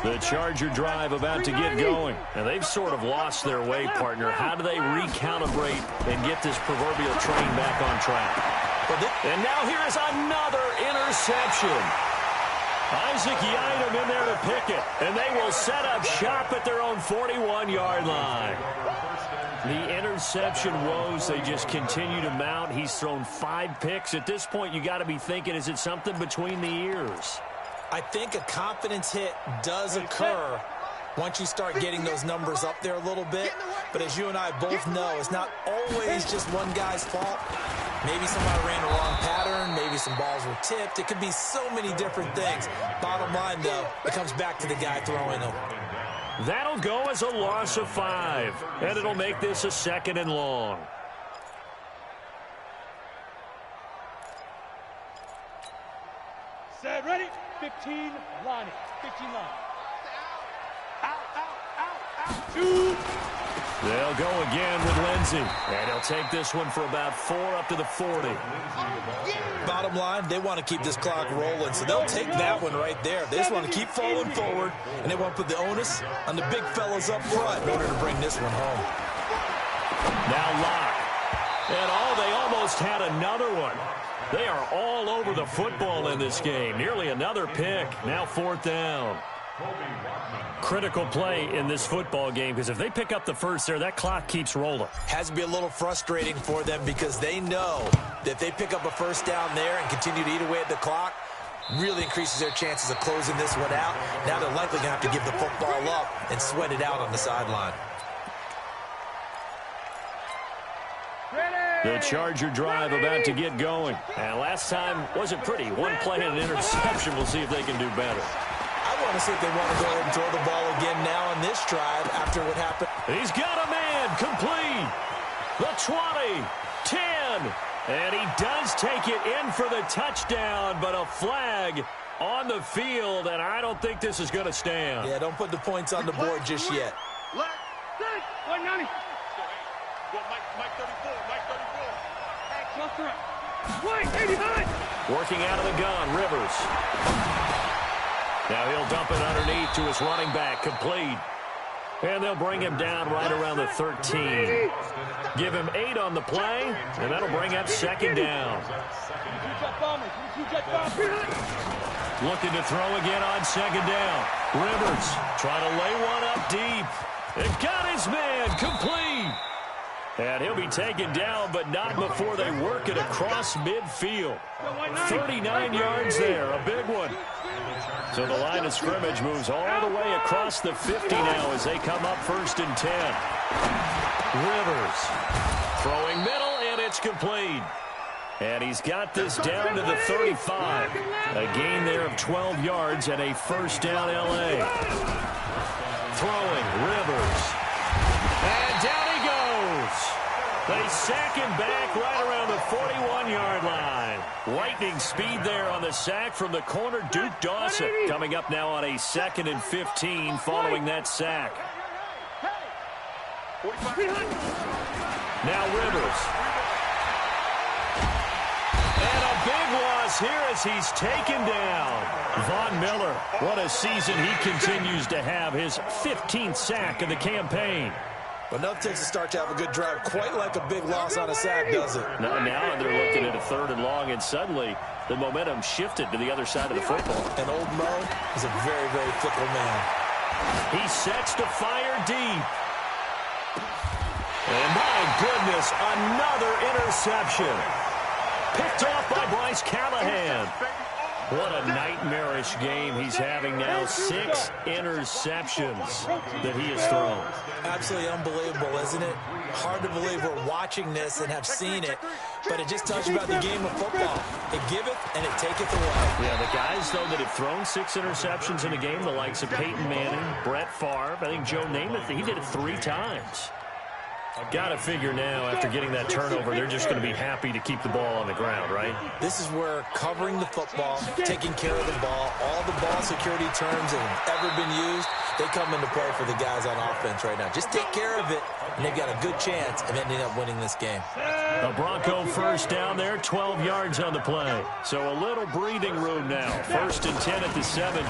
The Charger drive about to get going. And they've sort of lost their way, partner. How do they recalibrate and get this proverbial train back on track? And now here is another interception. Isaac Yiadom in there to pick it. And they will set up shop at their own 41-yard line. The interception woes, they just continue to mount. He's thrown 5 picks. At this point, you got to be thinking, is it something between the ears? I think a confidence hit does occur once you start getting those numbers up there a little bit. But as you and I both know, it's not always just one guy's fault. Maybe somebody ran a wrong pattern. Maybe some balls were tipped. It could be so many different things. Bottom line, though, it comes back to the guy throwing them. That'll go as a loss of 5. And it'll make this a 2nd and long. Set, ready? 15 line. 15 line. Out. 2. They'll go again with Lindsey. And he'll take this one for about 4 up to the 40. Bottom line, they want to keep this clock rolling, so they'll take that one right there. They just want to keep falling forward, and they want to put the onus on the big fellas up front in order to bring this one home. Now Locke. And they almost had another one. They are all over the football in this game. Nearly another pick. Now 4th down. Critical play in this football game, because if they pick up the first there, that clock keeps rolling. Has to be a little frustrating for them because they know that if they pick up a first down there and continue to eat away at the clock, really increases their chances of closing this one out. Now they're likely going to have to give the football up and sweat it out on the sideline. The Charger drive about to get going. And last time wasn't pretty. One play and an interception. We'll see if they can do better. I want to see if they want to go ahead and throw the ball again now on this drive after what happened. He's got a man complete. The 20, 10. And he does take it in for the touchdown, but a flag on the field, and I don't think this is going to stand. Yeah, don't put the points on the board just yet. 190. Mike 34. Mike 34. Cluster up. White, 89. Working out of the gun, Rivers. Now he'll dump it underneath to his running back, complete. And they'll bring him down right around the 13. Give him 8 on the play, and that'll bring up 2nd down. Looking to throw again on 2nd down. Rivers trying to lay one up deep. And got his man, complete. And he'll be taken down, but not before they work it across midfield. 39 yards there, a big one. So the line of scrimmage moves all the way across the 50 now as they come up 1st and 10. Rivers throwing middle, and it's complete. And he's got this down to the 35. A gain there of 12 yards and a first down L.A. Throwing, Rivers. And down he goes. They sack him back right around the 41-yard line. Lightning speed there on the sack from the corner, Duke Dawson. Coming up now on a 2nd and 15 following that sack. Now Rivers. And a big loss loss here as he's taken down. Von Miller, what a season he continues to have, his 15th sack of the campaign. But enough takes to start to have a good drive, quite like a big loss on a sack, does it? Now they're looking at a 3rd and long, and suddenly the momentum shifted to the other side of the football. And old Mo is a very, very fickle man. He sets to fire deep. And my goodness, another interception. Picked off by Bryce Callahan. What a nightmarish game he's having now. 6 interceptions that he has thrown. Absolutely unbelievable, isn't it? Hard to believe we're watching this and have seen it, but it just tells you about the game of football. It giveth and it taketh away. Yeah, the guys, though, that have thrown 6 interceptions in a game, the likes of Peyton Manning, Brett Favre, I think Joe Namath, he did it 3 times. Got to figure now, after getting that turnover, they're just going to be happy to keep the ball on the ground, right? This is where covering the football, taking care of the ball, all the ball security terms that have ever been used, they come into play for the guys on offense right now. Just take care of it, and they've got a good chance of ending up winning this game. A Bronco first down there, 12 yards on the play. So a little breathing room now. 1st and 10 at the 17.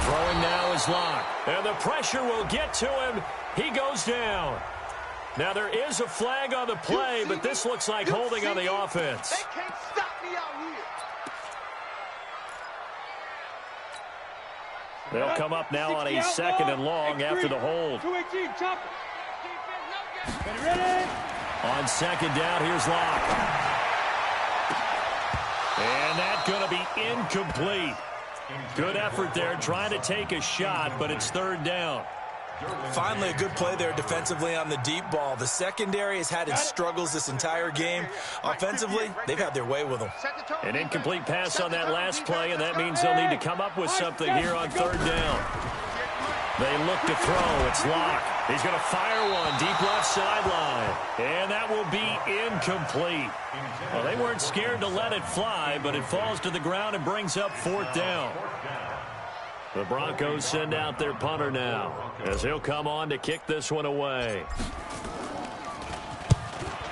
Throwing now is Locke. And the pressure will get to him. He goes down. Now there is a flag on the play, but this looks like holding on the offense. They can't stop me out here. They'll come up now on a 2nd and long after the hold. 218, chop it. Ready? On 2nd down, here's Locke. And that's going to be incomplete. Good effort there, trying to take a shot, but it's 3rd down. Finally, a good play there defensively on the deep ball. The secondary has had its struggles this entire game. Offensively, they've had their way with them. An incomplete pass on that last play, and that means they'll need to come up with something here on 3rd down. They look to throw. It's Locke. He's going to fire one deep left sideline, and that will be incomplete. Well, they weren't scared to let it fly, but it falls to the ground and brings up 4th down. The Broncos send out their punter now, as he'll come on to kick this one away.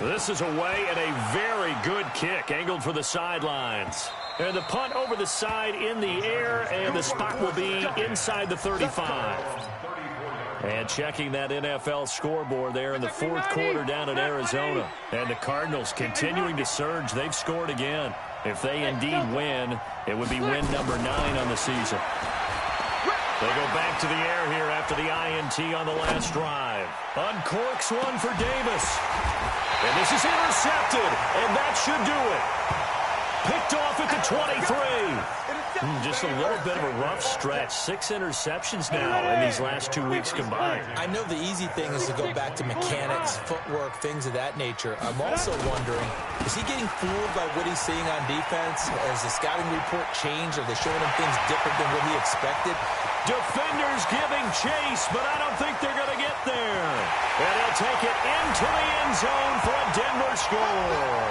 This is away and a very good kick, angled for the sidelines. And the punt over the side in the air, and the spot will be inside the 35. And checking that NFL scoreboard there in the 4th quarter down in Arizona. And the Cardinals continuing to surge. They've scored again. If they indeed win, it would be win number 9 on the season. They go back to the air here after the INT on the last drive. Uncorks one for Davis. And this is intercepted, and that should do it. Picked off at the 23. Just a little bit of a rough stretch. 6 interceptions now in these last 2 weeks combined. I know the easy thing is to go back to mechanics, footwork, things of that nature. I'm also wondering, is he getting fooled by what he's seeing on defense? Has the scouting report changed? Are they showing him things different than what he expected? Defenders giving chase, but I don't think they're going to get there. And they'll take it into the end zone for a Denver score.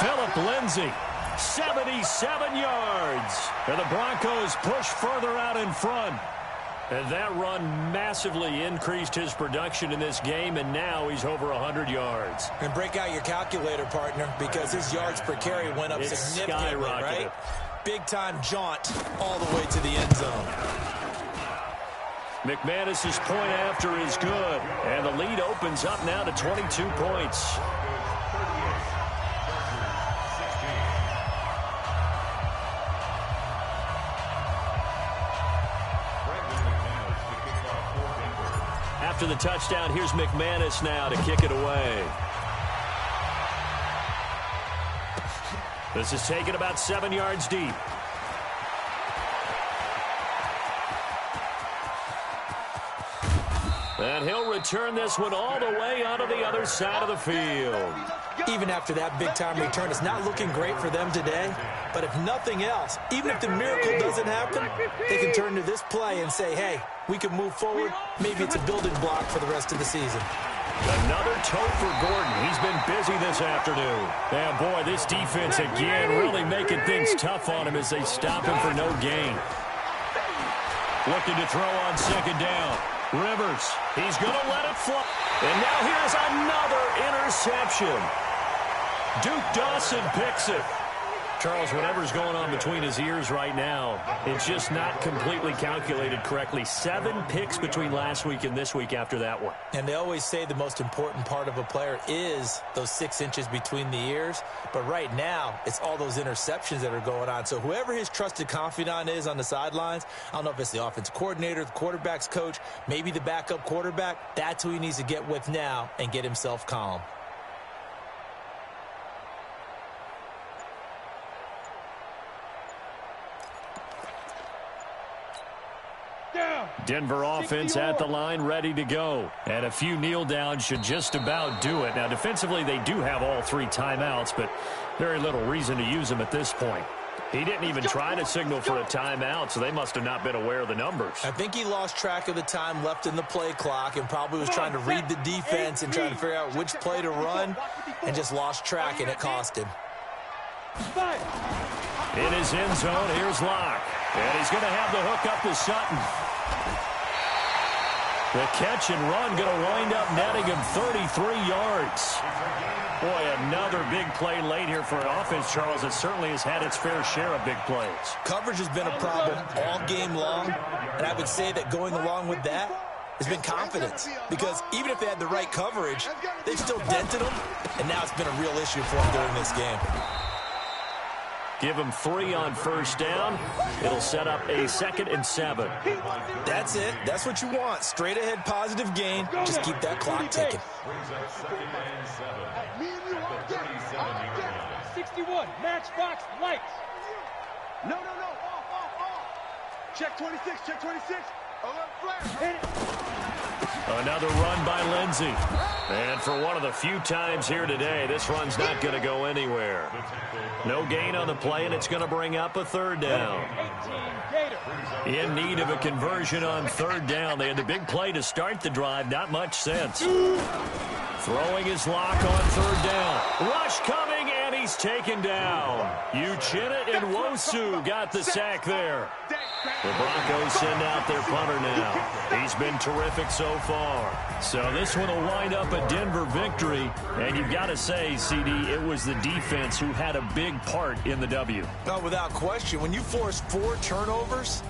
Phillip Lindsay, 77 yards. And the Broncos push further out in front. And that run massively increased his production in this game, and now he's over 100 yards. And break out your calculator, partner, because his yards per carry went up significantly, right? Big-time jaunt all the way to the end zone. McManus's point after is good, and the lead opens up now to 22 points. After the touchdown, here's McManus now to kick it away. This is taken about 7 yards deep. And he'll return this one all the way onto the other side of the field. Even after that big-time return, it's not looking great for them today. But if nothing else, even if the miracle doesn't happen, they can turn to this play and say, hey, we can move forward. Maybe it's a building block for the rest of the season. Another toe for Gordon. He's been busy this afternoon. And boy, this defense again really making things tough on him as they stop him for no gain. Looking to throw on 2nd down. Rivers, he's going to let it fly. And now here's another interception. Duke Dawson picks it. Charles, whatever's going on between his ears right now, it's just not completely calculated correctly. 7 picks between last week and this week after that one. And they always say the most important part of a player is those 6 inches between the ears. But right now, it's all those interceptions that are going on. So whoever his trusted confidant is on the sidelines, I don't know if it's the offensive coordinator, the quarterback's coach, maybe the backup quarterback, that's who he needs to get with now and get himself calm. Denver offense at the line, ready to go. And a few kneel downs should just about do it. Now, defensively, they do have all 3 timeouts, but very little reason to use them at this point. He didn't even try to signal for a timeout, so they must have not been aware of the numbers. I think he lost track of the time left in the play clock and probably was trying to read the defense and trying to figure out which play to run and just lost track, and it cost him. In his end zone, here's Locke. And he's going to have the hook up to Sutton. The catch and run going to wind up netting him 33 yards. Boy, another big play late here for an offense, Charles, that certainly has had its fair share of big plays. Coverage has been a problem all game long, and I would say that going along with that has been confidence. Because even if they had the right coverage, they've still dented them, and now it's been a real issue for them during this game. Give him 3 on first down. It'll set up a 2nd and 7. That's it. That's what you want. Straight ahead, positive gain. Just keep that clock ticking. 61, matchbox lights. No. Off. Check 26, check 26. Alert flare. Another run by Lindsey. And for one of the few times here today, this run's not going to go anywhere. No gain on the play, and it's going to bring up a 3rd down. In need of a conversion on 3rd down. They had the big play to start the drive. Not much sense. Throwing his Lock on 3rd down. Rush coming, and he's taken down. Uchenna and Wosu got the sack there. The Broncos send out their punter now. He's been terrific so far. So this one will wind up a Denver victory. And you've got to say, CD, it was the defense who had a big part in the W. No, without question. When you force 4 turnovers,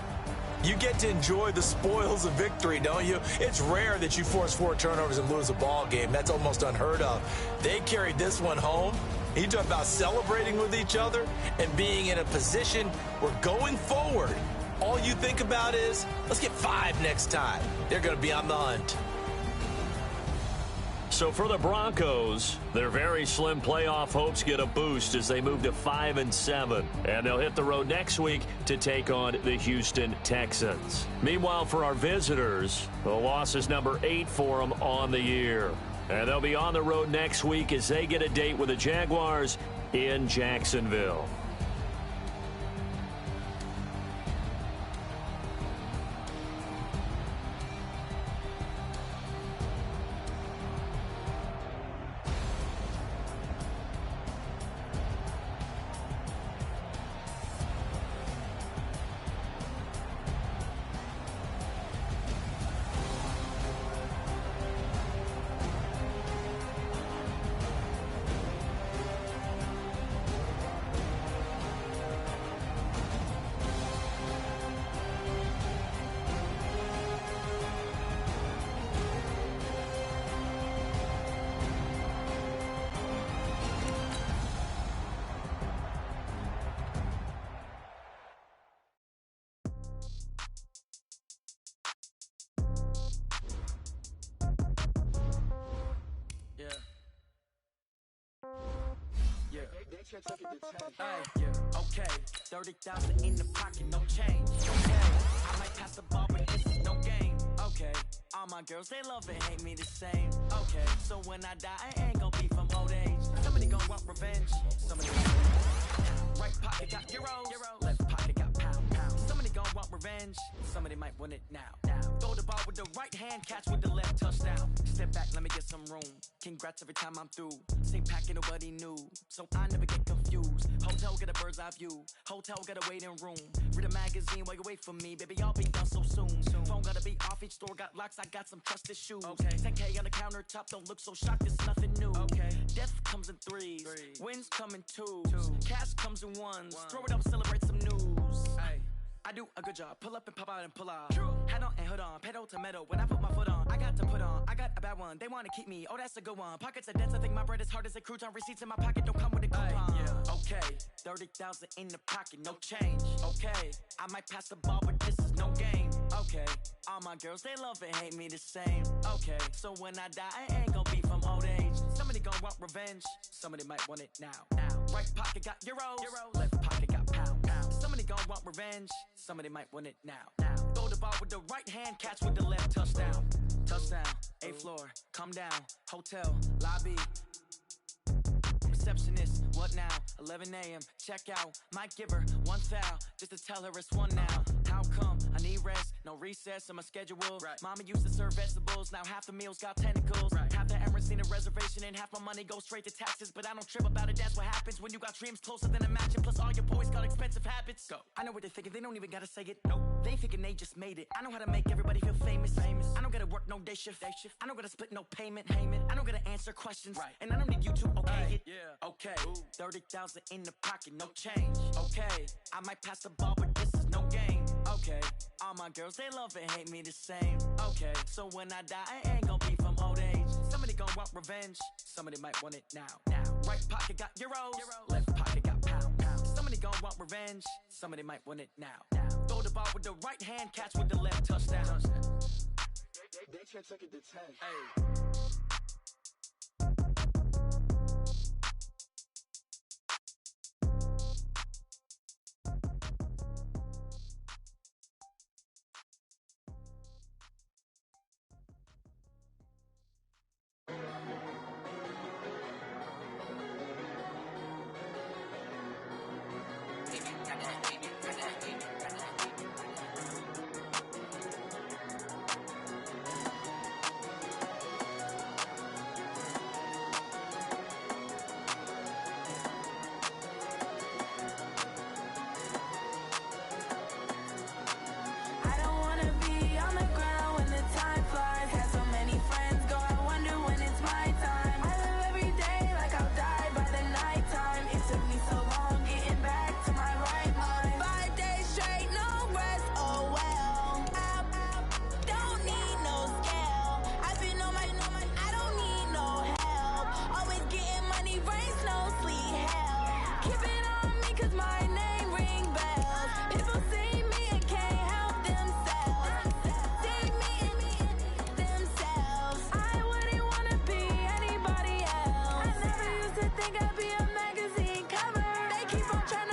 you get to enjoy the spoils of victory, don't you? It's rare that you force 4 turnovers and lose a ball game. That's almost unheard of. They carried this one home. You talk about celebrating with each other and being in a position where going forward, all you think about is, let's get 5 next time. They're going to be on the hunt. So for the Broncos, their very slim playoff hopes get a boost as they move to 5-7. And they'll hit the road next week to take on the Houston Texans. Meanwhile, for our visitors, the loss is number 8 for them on the year. And they'll be on the road next week as they get a date with the Jaguars in Jacksonville. Okay, 30,000 in the pocket, no change. Okay, I might pass the ball, but this is no game. Okay, all my girls, they love and hate me the same. Okay, so when I die, I ain't gonna be from old age. Somebody gonna want revenge. Somebody right pocket got euros, left pocket got pound. Somebody gonna want revenge. Somebody might want it now. Throw the ball with the right hand, catch with the left, touchdown. Step back, let me get some room. Congrats every time I'm through. Same packet, nobody knew, so I never get confused. views. Hotel get a bird's eye view. Hotel get a waiting room. Read a magazine while you wait for me, baby. I'll be done so soon. Phone gotta be off. Each store got locks. I got some trusted shoes. Okay. 10K on the countertop. Don't look so shocked. It's nothing new. Okay. Death comes in threes. Wins come in twos. Cash comes in ones. Throw it up, celebrate some news. Hey. I do a good job, pull up and pop out and pull out. Hat on and hood on, pedal to metal. When I put my foot on, I got to put on. I got a bad one, they wanna keep me. Oh, that's a good one. Pockets are dense, I think my bread is hard as a crouton. Receipts in my pocket don't come with a coupon. Yeah. Okay, 30,000 in the pocket, no change. Okay, I might pass the ball, but this is no game. Okay, all my girls, they love and hate me the same. Okay, so when I die, I ain't gon' be from old age. Somebody gon' want revenge, somebody might want it now. Right pocket got euros, left pocket got pounds. Somebody gon' want revenge, somebody might want it now. Throw the ball with the right hand, catch with the left, touchdown. Touchdown, 8th floor, come down, hotel, lobby. Receptionist, what now? 11 a.m., check out. Might give her one foul, just to tell her it's one now. How come? I need rest, no recess in my schedule. Right. Mama used to serve vegetables, now half the meals got tentacles. Right. Half the Emirates need a reservation and half my money goes straight to taxes. But I don't trip about it, that's what happens when you got dreams closer than a matching. Plus all your boys got expensive habits. Go. I know what they're thinking, they don't even gotta say it. Nope. They thinking they just made it. I know how to make everybody feel famous. I don't gotta work no day shift. I don't gotta split no payment. I don't gotta answer questions. Right. And I don't need you to okay it. Yeah. Okay, 30,000 in the pocket, no change. Okay, I might pass the ball, but this is no game. Okay, all my girls, they love and hate me the same. Okay, so when I die, I ain't gon' be from old age. Somebody gon' want revenge, somebody might want it now. Right pocket got euros, left pocket got pounds. Somebody gon' want revenge, somebody might want it now. Throw the ball with the right hand, catch with the left, touchdown. They can't take it to 10. Hey. Think I'd be a magazine cover. They keep on trying